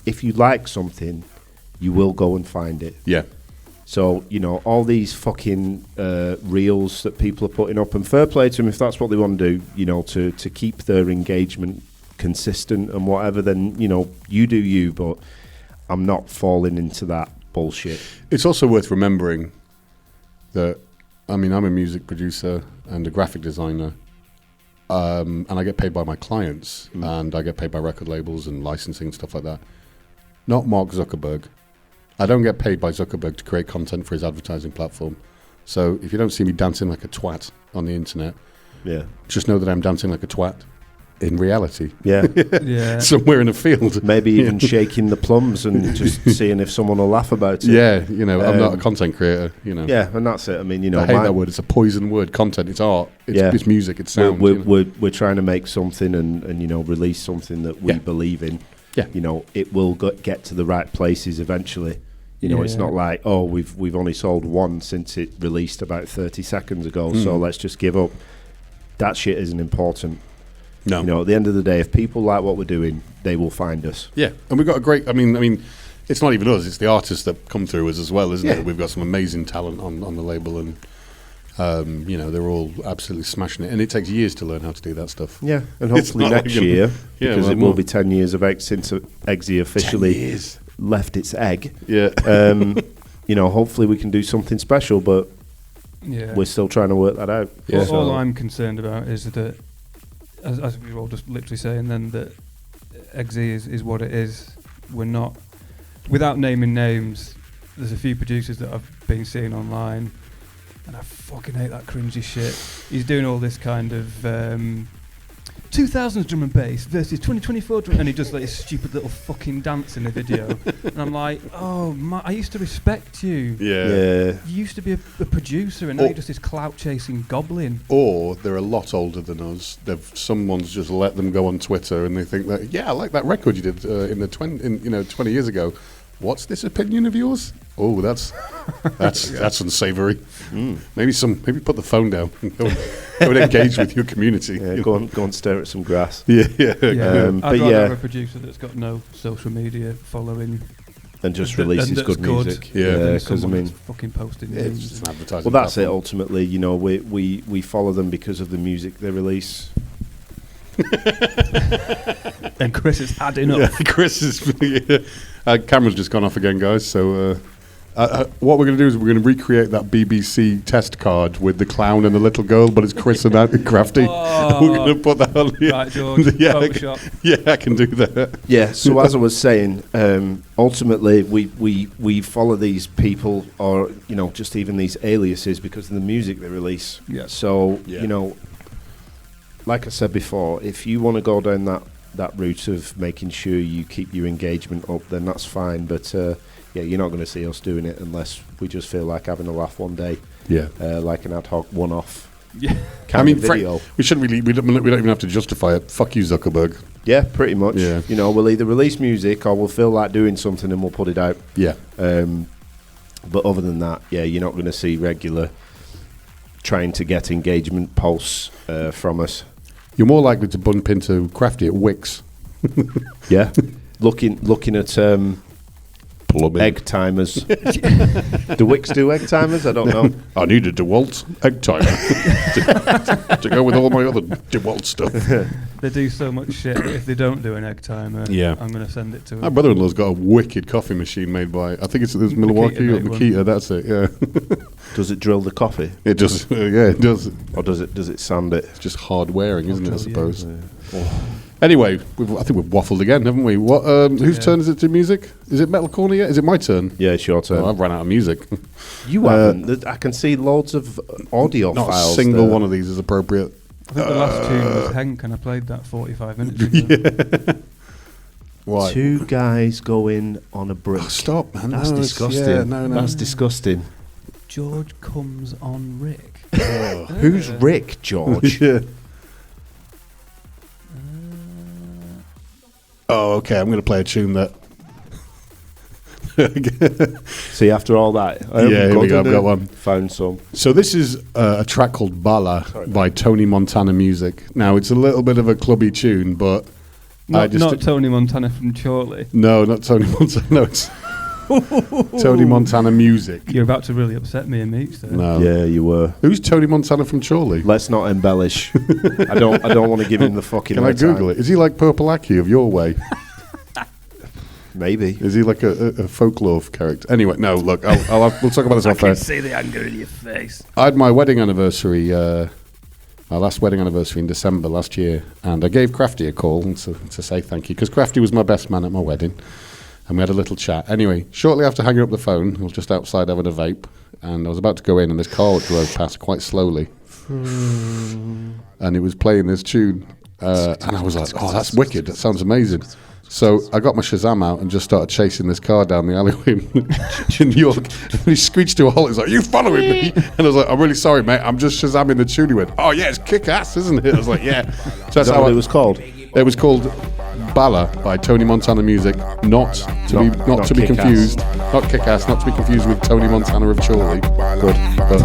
If you like something, you will go and find it. Yeah. So, you know, all these fucking reels that people are putting up, and fair play to them if that's what they want to do, you know, to keep their engagement consistent and whatever, then, you know, you do you, but I'm not falling into that bullshit. It's also worth remembering that, I mean, I'm a music producer and a graphic designer, and I get paid by my clients, and I get paid by record labels and licensing and stuff like that. Not Mark Zuckerberg. I don't get paid by Zuckerberg to create content for his advertising platform. So if you don't see me dancing like a twat on the internet, just know that I'm dancing like a twat in reality. Yeah. Somewhere in a field. Maybe even shaking the plums and just seeing if someone will laugh about it. Yeah, you know, I'm not a content creator, you know. Yeah, and that's it. I mean, you know, I hate that word. It's a poison word. Content. It's art. It's music. It's sound. We're trying to make something and, you know, release something that we believe in. Yeah. You know, it will get to the right places eventually. You know, it's not like, oh, we've only sold one since it released about 30 seconds ago, so let's just give up. That shit isn't important. No. You know, at the end of the day, if people like what we're doing, they will find us. Yeah, and we've got a great, I mean, it's not even us, it's the artists that come through us as well, isn't it? We've got some amazing talent on the label, and, you know, they're all absolutely smashing it. And it takes years to learn how to do that stuff. Yeah, and hopefully next year, because it will be 10 years of since EXE officially left its egg. Yeah. You know, hopefully we can do something special, but we're still trying to work that out. Yeah. All I'm concerned about is that, as we were all just literally saying then, that EXE is what it is. We're not, without naming names, there's a few producers that I've been seeing online, and I fucking hate that cringy shit. He's doing all this kind of 2000s drum and bass versus 2024 drum, and he does like this stupid little fucking dance in the video. And I'm like, oh, I used to respect you. Yeah. You used to be a producer, and now you're just this clout-chasing goblin. Or they're a lot older than us. Someone's just let them go on Twitter, and they think that, I like that record you did in 20 years ago. What's this opinion of yours? Oh, that's unsavoury. Maybe put the phone down and go and engage with your community. Yeah, go and stare at some grass. I'd rather have a producer that's got no social media following and just releases good music. Yeah, because I mean, fucking posting. It's just an advertising. Well, that's it. Ultimately, you know, we follow them because of the music they release. And Chris has had enough. Yeah, Chris is. Camera's just gone off again, guys. So what we're going to do is we're going to recreate that BBC test card with the clown and the little girl, but it's Chris and Crafty. We're going to put that on. Right, George. I can do that. Yeah. So as I was saying, ultimately we follow these people, or you know, just even these aliases because of the music they release. Yeah. So you know, like I said before, if you want to go down that route of making sure you keep your engagement up, then that's fine. But you're not going to see us doing it unless we just feel like having a laugh one day. Yeah, like an ad hoc one-off. Yeah, kind of video. We shouldn't really. We don't even have to justify it. Fuck you, Zuckerberg. Yeah, pretty much. Yeah. You know, we'll either release music or we'll feel like doing something and we'll put it out. Yeah. But other than that, you're not going to see regular trying to get engagement posts from us. You're more likely to bump into Crafty at Wix. Yeah, looking at plumbing egg timers. Do Wix do egg timers? I don't know. I need a DeWalt egg timer to go with all my other DeWalt stuff. They do so much shit. If they don't do an egg timer, I'm going to send it to them. My brother-in-law's got a wicked coffee machine made by, I think it's Milwaukee or Meecha. That's it. Yeah. Does it drill the coffee? It does. It does. Or does it sand it? It's just hard wearing, isn't it? I suppose. Yeah. Oh. Anyway, I think we've waffled again, haven't we? What? Whose turn is it to music? Is it Metal Corner yet? Is it my turn? Yeah, it's your turn. Oh, I've run out of music. You haven't. I can see loads of audio not files. Not a single one of these is appropriate. I think the last tune was Henk, and I played that 45 minutes ago. Why? Two guys going on a brick. Oh, stop, man. That's disgusting. That's disgusting. George comes on Rick. Who's Rick, George? Oh, okay. I'm going to play a tune that. See, after all that, here we go. I've got one. Found some. So this is a track called Bala by Tony Montana Music. Now it's a little bit of a clubby tune, but not Tony Montana from Chorley. No, not Tony Montana. No, Tony Montana music. You're about to really upset me and Meech there. No. Yeah, you were. Who's Tony Montana from Chorley? Let's not embellish. I don't want to give him the fucking. Can I Google it? Is he like Purple Aki of Your Way? Maybe. Is he like a folklore character? Anyway, no. Look, we'll talk about this off air. I can see the anger in your face. I had my wedding anniversary. My last wedding anniversary in December last year, and I gave Krafty a call to say thank you, because Krafty was my best man at my wedding, and we had a little chat. Anyway, shortly after hanging up the phone, I was just outside having a vape, and I was about to go in, and this car drove past quite slowly, and it was playing this tune, and I was like, oh, that's wicked, that sounds amazing. So I got my Shazam out and just started chasing this car down the alleyway in New York. And he screeched to a halt. He's like, "You following me?" And I was like, "I'm really sorry, mate. I'm just Shazamming the tune." He went, "Oh yeah, it's kick ass, isn't it?" I was like, "Yeah." So that's how it was called. It was called Bala by Tony Montana Music. Not to be confused. Not kick ass. Not to be confused with Tony Montana of Chorley. Good, but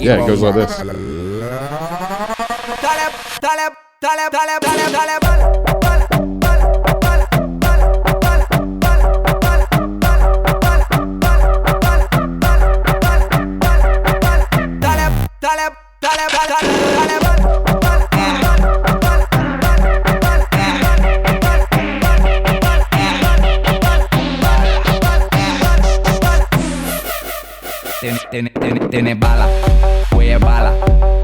yeah, it goes like this. Tiene bala, huella bala,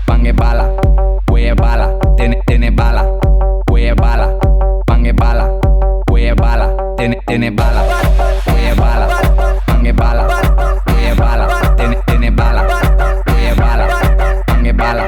pan es bala, huella bala, tiene bala, huella bala, pan es bala, huella bala, tiene bala, huella bala, pan es bala, huella bala, tiene bala, huella bala, pan es bala.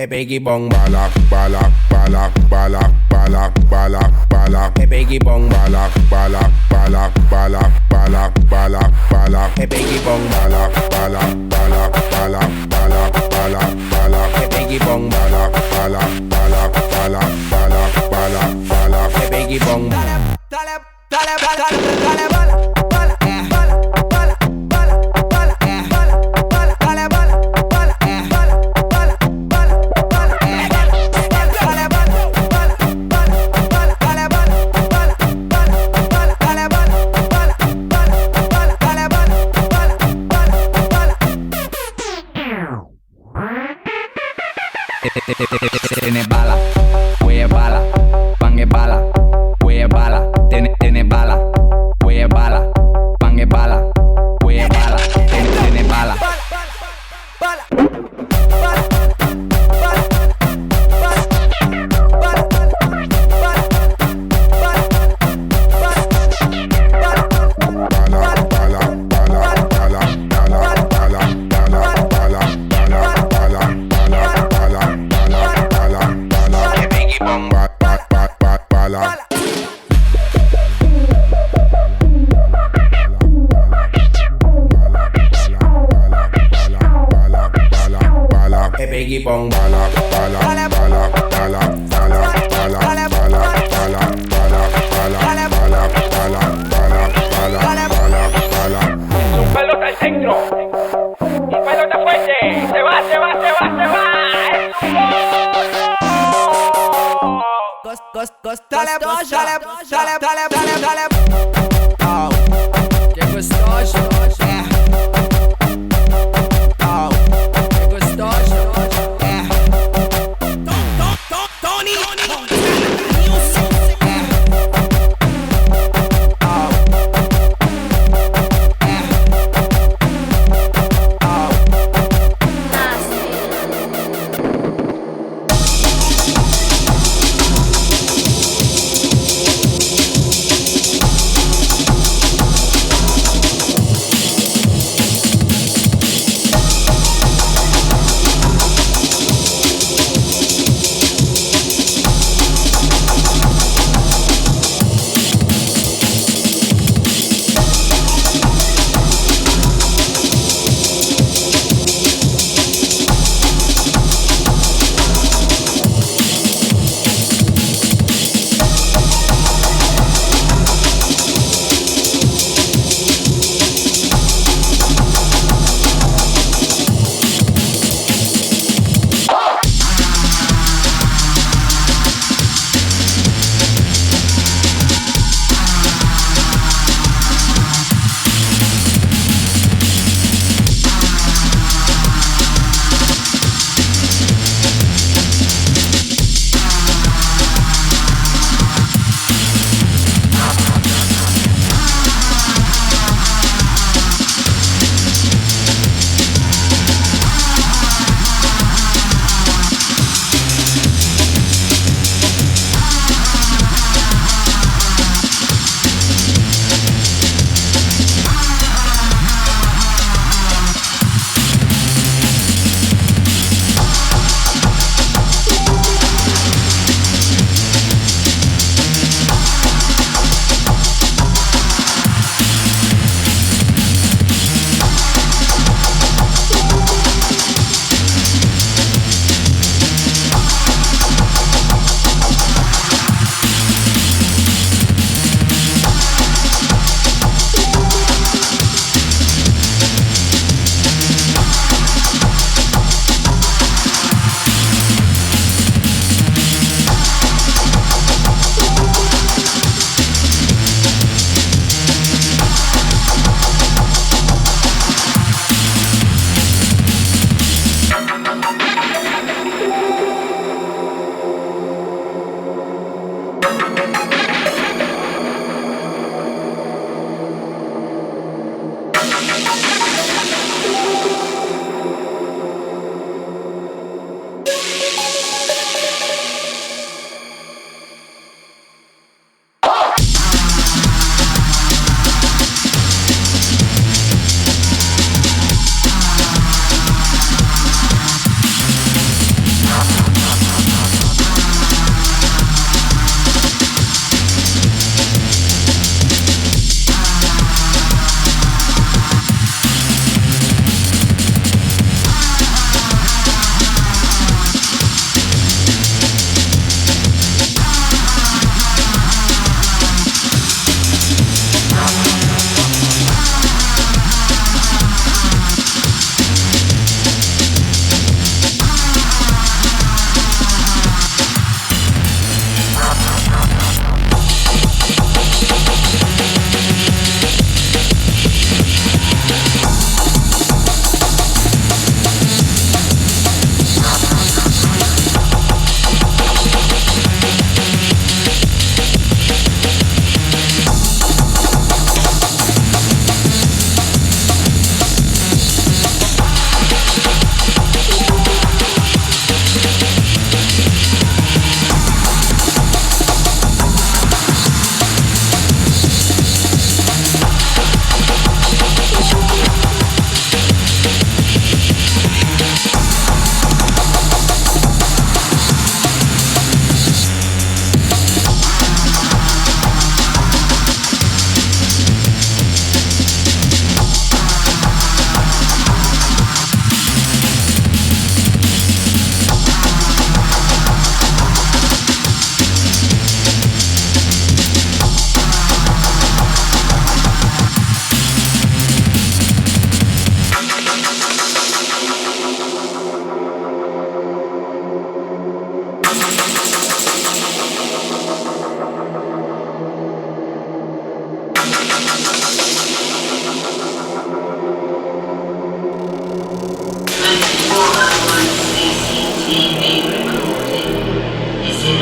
Biggie bong bala, bala, bala, bala, bala, bala, bala. Biggie bong bala, bala, bala, bala, bala, bala, bala. Biggie bong bala, bala, bala, bala, bala, bala, bala. Biggie bong bala, bala, bala, bala, bala, bala, bala. Biggie bong bala. Dale, dale, dale, dale, bala, bala, bala, bala, bala, bala, bala, bala, dale, bala, bala, bala, bala, bala, bala, dale, bala, bala, bala, bala, dale, bala, bala, bala, bala, dale, bala, bala, bala, bala, dale, bala, bala, bala, bala. Tiene bala, huella bala, pan es bala, huella bala, tiene bala, huella bala, pan es bala, huella bala, tiene bala. Biggie bong bala bala bala bala bala bala bala bala bala bala bala bala bala. Un pelota al centro y pelota fuerte. Se va. Dale. Oh, qué gustoso.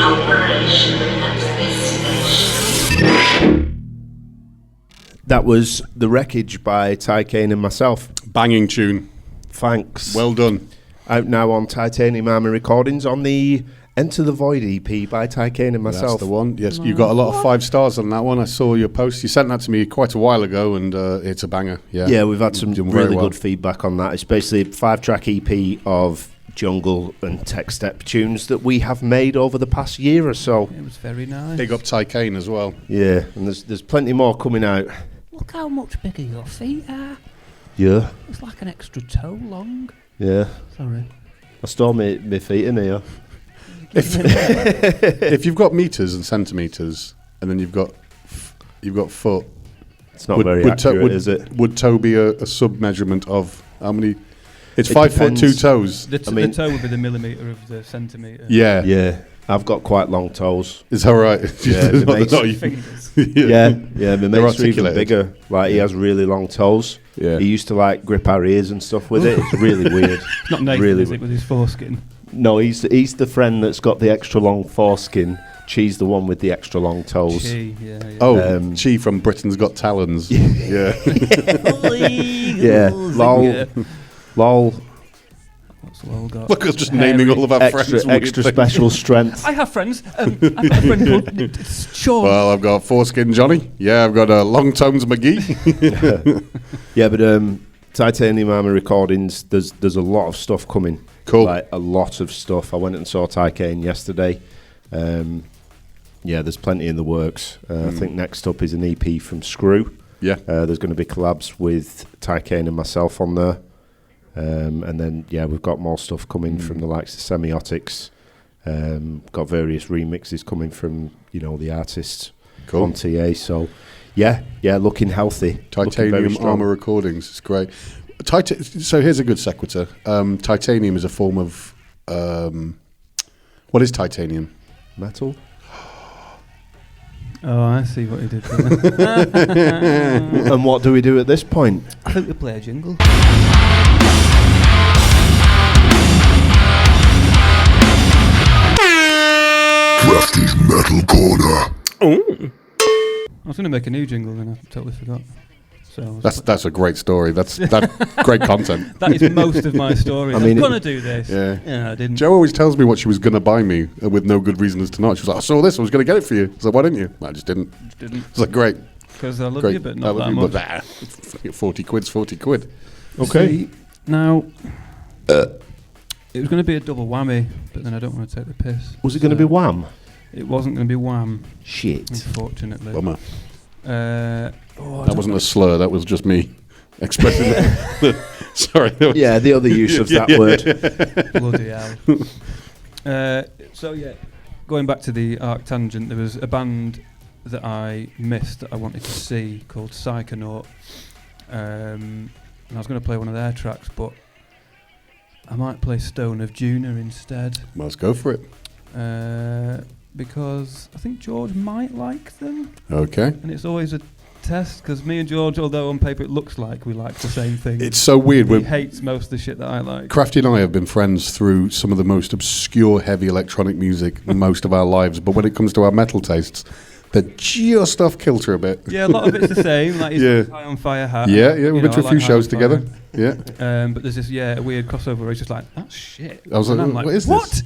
operation at this station. That was The Wreckage by Titanium and myself. Banging tune. Thanks. Well done. Out now on Titanium Armour Recordings on the Enter the Void EP by Titanium and myself. That's the one. Yes, you got a lot of 5 stars on that one. I saw your post. You sent that to me quite a while ago, and it's a banger. Yeah, we've had some Doing very really well. good feedback on that. It's basically a 5-track EP of jungle and tech step tunes that we have made over the past year or so. It was very nice. Big up Tycane as well. Yeah, and there's plenty more coming out. Look how much bigger your feet are. Yeah, It's like an extra toe long. yeah. Sorry. I stole my feet in here. If you've got meters and centimeters, and then you've got foot, It's not very accurate, is it? Would toe be a sub measurement of how many? It's It 5 foot depends. 2 toes. The I mean- toe would be the millimetre of the centimetre. Yeah, Yeah, I've got quite long toes. is that right? Yeah, They're the mates- not- Fingers. Yeah, my They're mates are even articulated. bigger. Like, he has really long toes. Yeah. He used to, like, grip our ears and stuff with it. It's really weird. Not Nathan, Really is it, with his foreskin? No, he's the friend that's got the extra long foreskin. She's the one with the extra long toes. Gee, yeah. Oh, Chi from Britain's Got Talons. Yeah. Yeah, lol. Lol. What's Lol got? Look, I was just naming all of our friends. Extra weird things. special strength. I have friends. I've got a friend called Sean. Well, I've got Foreskin Johnny. Yeah, I've got Long Tones McGee. Yeah, but Titanium Armour Recordings, there's a lot of stuff coming. Cool. Like, a lot of stuff. I went and saw Tycane yesterday. Yeah, there's plenty in the works. I think next up is an EP from Screw. Yeah. There's going to be collabs with Tycane and myself on there. And then, yeah, we've got more stuff coming from the likes of Semiotics. Got various remixes coming from, the artists Cool. on TA. So, yeah, looking healthy. Looking very Titanium strong. Armour Recordings. It's great. So here's a good sequitur. Titanium is a form of... what is titanium? Metal? Oh, I see what he did there. And what do we do at this point? I think we play a jingle. Kraftys Metal Corner. I was going to make a new jingle, then I totally forgot. So That's a great story. That's great content. that is most of my story. I mean, I'm going to do this. Yeah. I didn't. Jo always tells me what she was going to buy me with no good reason as to not. She was like, I saw this, I was going to get it for you. So why didn't you? I just didn't. Didn't. It's like, great. Because I love Great. you, but I not love that you, much. but 40 quid's 40 quid. Okay. See, now, it was going to be a double whammy, but then I don't want to take the piss. Was it going to be Wham? It wasn't going to be wham, Shit. unfortunately. Bummer. I That don't wasn't a slur, that was just me expressing Sorry. that was- Yeah, the other use of that word. Bloody hell. So yeah, going back to the Arc Tangent, there was a band that I missed that I wanted to see called Psychonaut. And I was going to play one of their tracks, but I might play Stone of Juna instead. Let's go for it. Because I think George might like them. Okay. And it's always a test, because me and George, although on paper it looks like we like the same thing, It's so weird. he We're, hates most of the shit that I like. Crafty and I have been friends through some of the most obscure heavy electronic music most of our lives, but when it comes to our metal tastes, they're just off kilter a bit. Yeah, a lot of it's the same. Like he's Yeah. got High on Fire hat. Yeah, You we've know, been to I a few like High shows on together. Fire. Yeah. But there's this a weird crossover where it's just like, that's shit. I was And like, I'm what is what? this?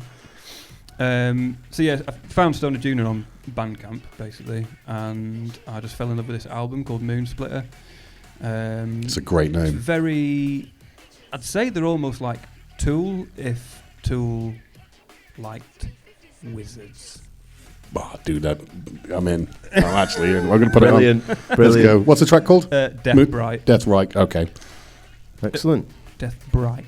So yeah, I found Stoner Junior on Bandcamp basically, and I just fell in love with this album called Moon Splitter. It's a great It's name. very, I'd say they're almost like Tool if Tool liked wizards. Oh, dude, that I'm in. I'm actually in. I'm going to put Brilliant. it on. Brilliant. Let's go. What's the track called? Death Mo- Bright. Death Right. Okay. Excellent. Death Bright.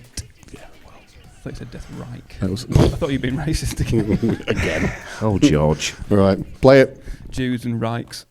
Yeah, well, I thought you said Death Reich. That was I thought you'd been racist again. again. Oh, George. All right. Play it. Jews and Reichs.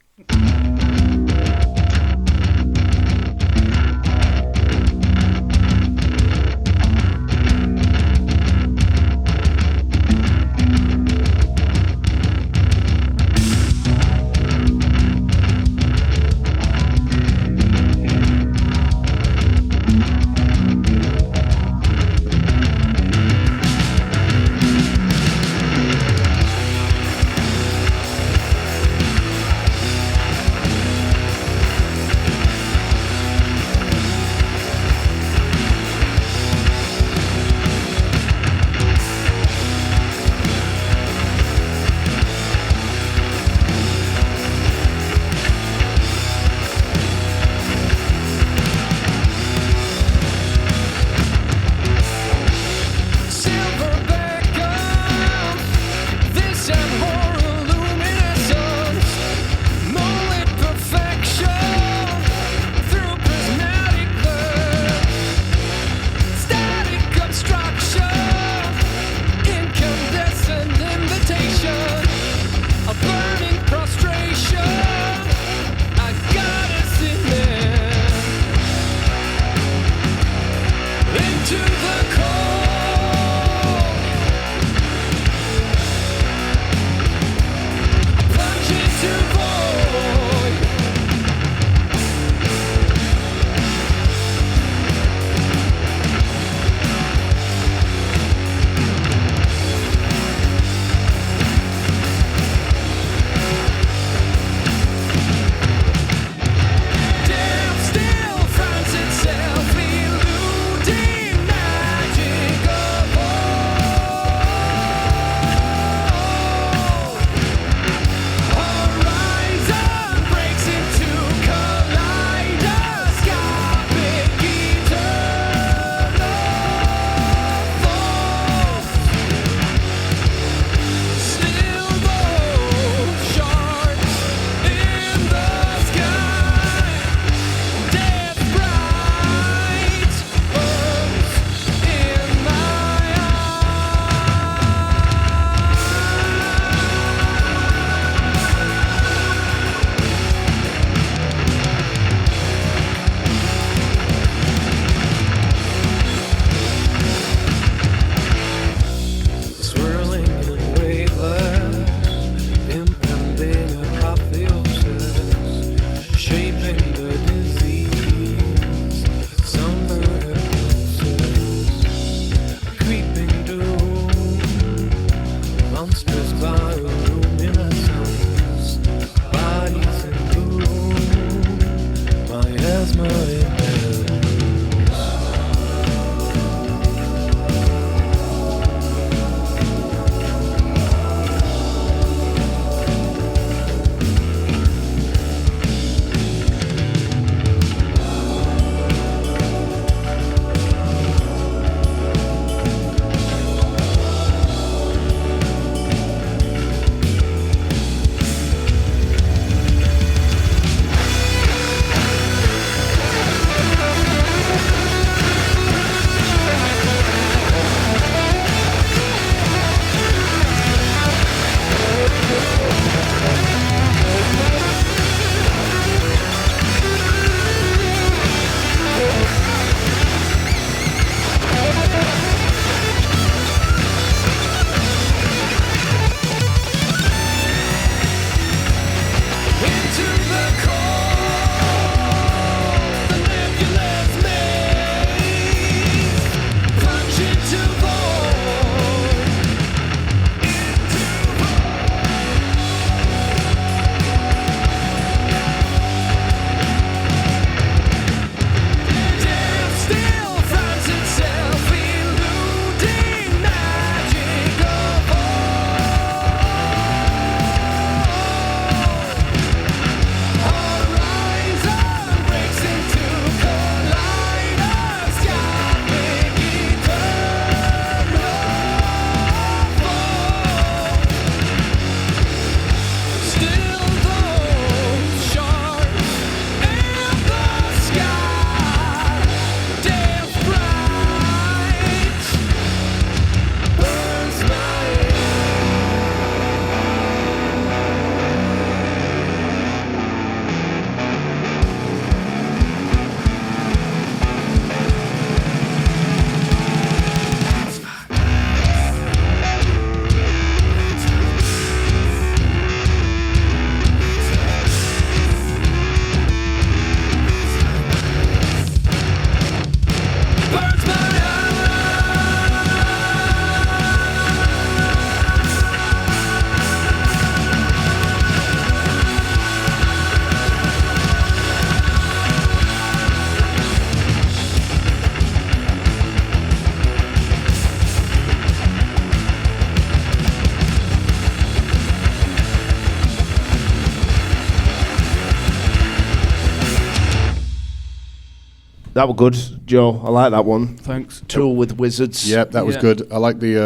That was good, Joe. I like that one. Thanks. Tool with Wizards. Yep, that was good. I like the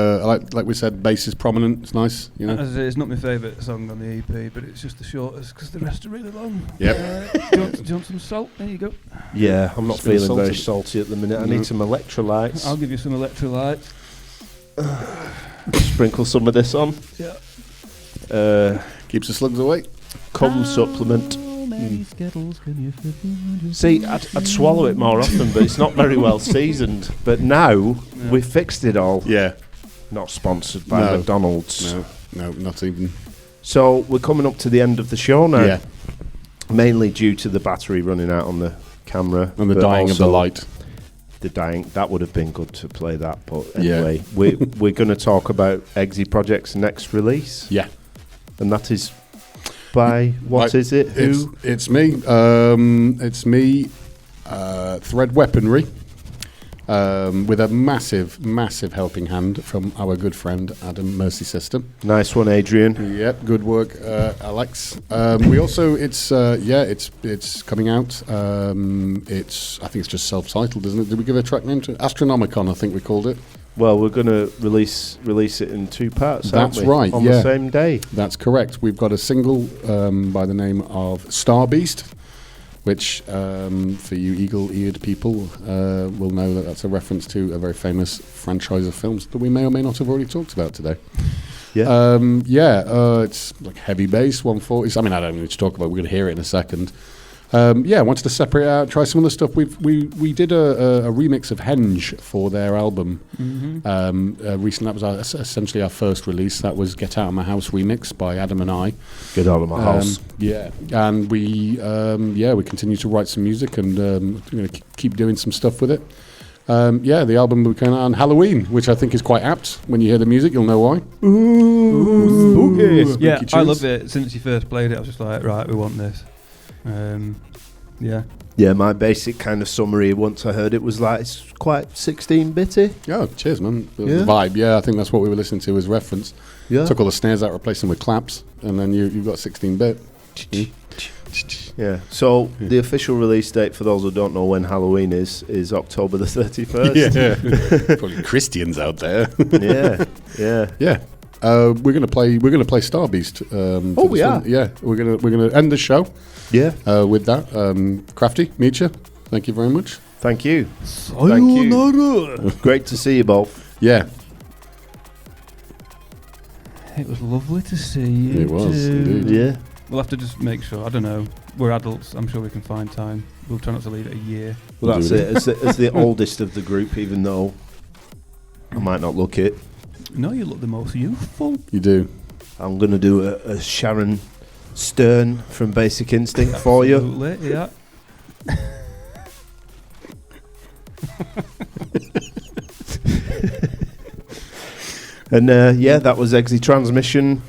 like we said, bass is prominent. It's nice, you know. As I say, it's not my favourite song on the EP, but it's just the shortest because the rest are really long. Yep. Do you want some salt? There you go. Yeah, I'm not Just feeling feeling very salty. salty at the minute. I need some electrolytes. I'll give you some electrolytes. Sprinkle some of this on. Yeah. Keeps the slugs away. Cum supplement. See, I'd swallow it more often, but it's not very well seasoned. But now we've fixed it all. Yeah. Not sponsored by McDonald's. No, not even. So we're coming up to the end of the show now. Yeah. Mainly due to the battery running out on the camera. And the but dying of the also light. The dying, that would have been good to play that. But anyway, we're going to talk about EXE Project's next release. Yeah. And that is by, what is it? Who? It's me. It's me. Thread Weaponry. With a massive helping hand from our good friend Adam Mercy System. Nice one, Adrian. Yep, good work, Alex. We also, it's coming out. I think it's just self-titled, isn't it? Did we give a track name to it? Astronomicon, I think we called it. Well, we're going to release it in 2 parts. That's aren't we? right. On the same day. That's correct. We've got a single by the name of Star Beast, which for you eagle-eared people will know that that's a reference to a very famous franchise of films that we may or may not have already talked about today. Yeah. It's like heavy bass, 140s. I mean, I don't need to talk about it. We're going to hear it in a second. I wanted to separate out, try some of the stuff. We did a remix of Henk for their album recently. That was essentially our first release. That was Get Out of My House remix by Adam and I. Get Out of My House. Yeah, and we continue to write some music and going to keep doing some stuff with it. The album will be coming out on Halloween, which I think is quite apt. When you hear the music, you'll know why. Ooh, spooky. Yeah, Spooky I tunes. love it. Since you first played it, I was just like, right, we want this. Yeah, my basic kind of summary once I heard it was like, it's quite 16-bitty. Oh, cheers, man. The vibe, I think that's what we were listening to as reference. Yeah. Took all the snares out, replaced them with claps, and then you've got 16-bit. Yeah. So the official release date, for those who don't know when Halloween is October the 31st. Yeah. Probably Christians out there. Yeah. We're gonna play Star Beast. We are. Yeah, we're gonna end the show. Yeah. With that, Crafty, Meecha, thank you very much. Thank you. Thank you. Great to see you both. Yeah. It was lovely to see you. It was, too. indeed. Yeah. We'll have to just make sure. I don't know. We're adults. I'm sure we can find time. We'll try not to leave it a year. Well, that's it. As the oldest of the group, even though I might not look it. No, you look the most youthful. You do. I'm going to do a Sharon Stern from Basic Instinct for you. Absolutely, yeah. And that was EXE Transmission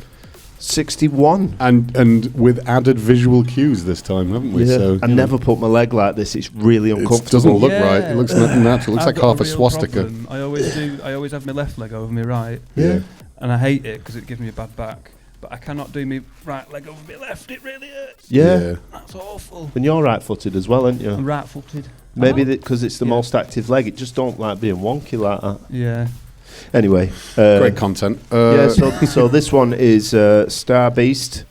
61. And with added visual cues this time, haven't we? Yeah. So I never put my leg like this. It's really uncomfortable. It doesn't look right. It looks natural. It looks I've like got half a real swastika. problem. I always have my left leg over my right. Yeah. And I hate it because it gives me a bad back. But I cannot do my right leg over my left. It really hurts. Yeah. That's awful. And you're right-footed as well, aren't you? I'm right-footed. Maybe because it's the most active leg, it just don't like being wonky like that. Yeah. Anyway. Great content. So this one is Star Beast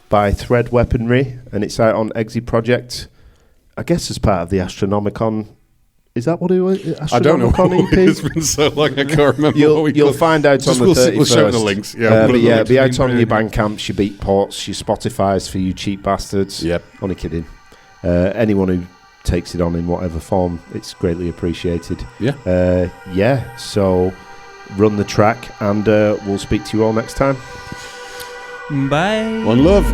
by Thread Weaponry, and it's out on EXE Project, I guess as part of the Astronomicon. Is that what it was? I don't know. EP? It's been so long, I can't remember. You'll find out on the 31st. We'll show the links. It'll be out on your Bandcamps, your Beatports, your Spotifys for you cheap bastards. Yep. Only kidding. Anyone who takes it on in whatever form, it's greatly appreciated. Yeah. So run the track, and we'll speak to you all next time. Bye. One love.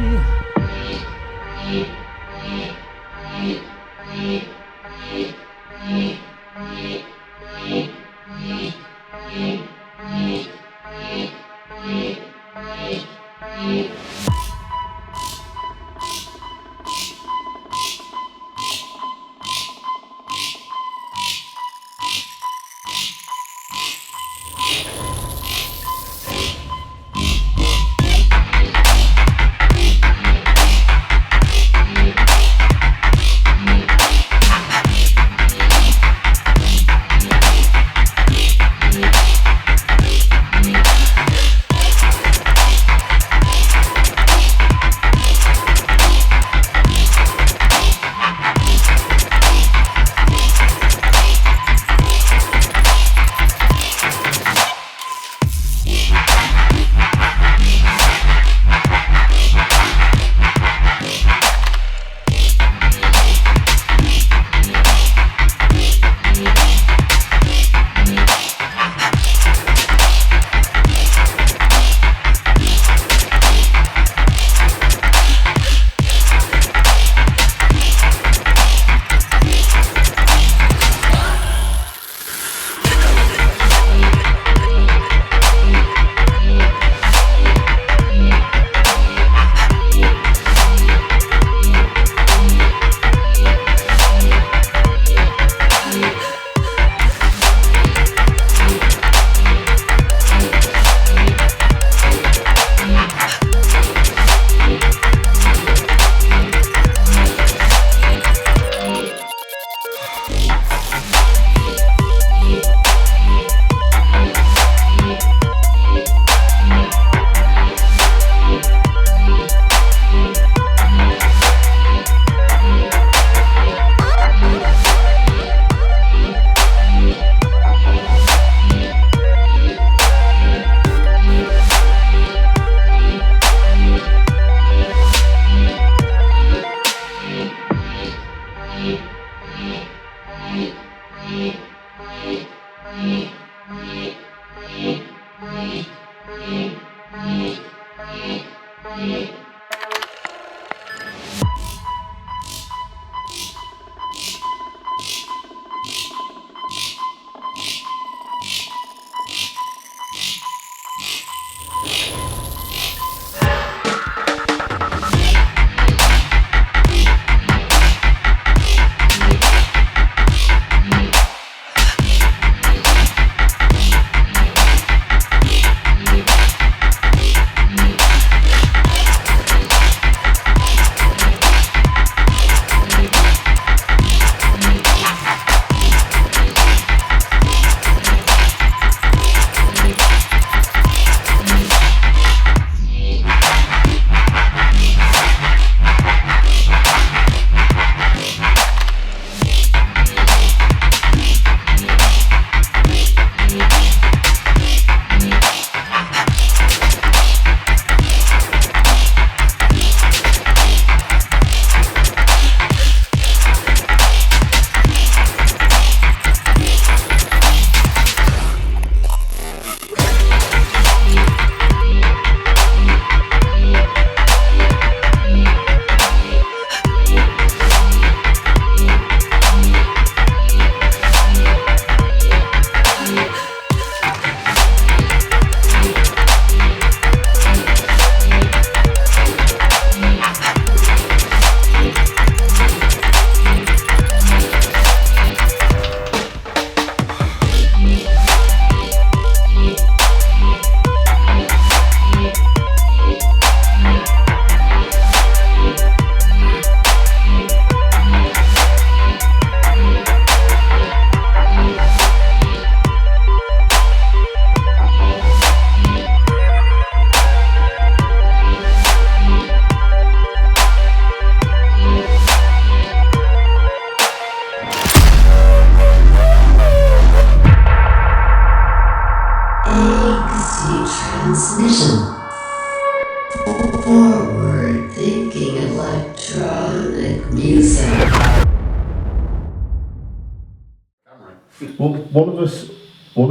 Well, one of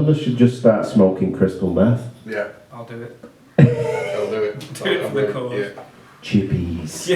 us should just start smoking crystal meth. Yeah. I'll do it. I'll do it. Do it for the cause. Chippies.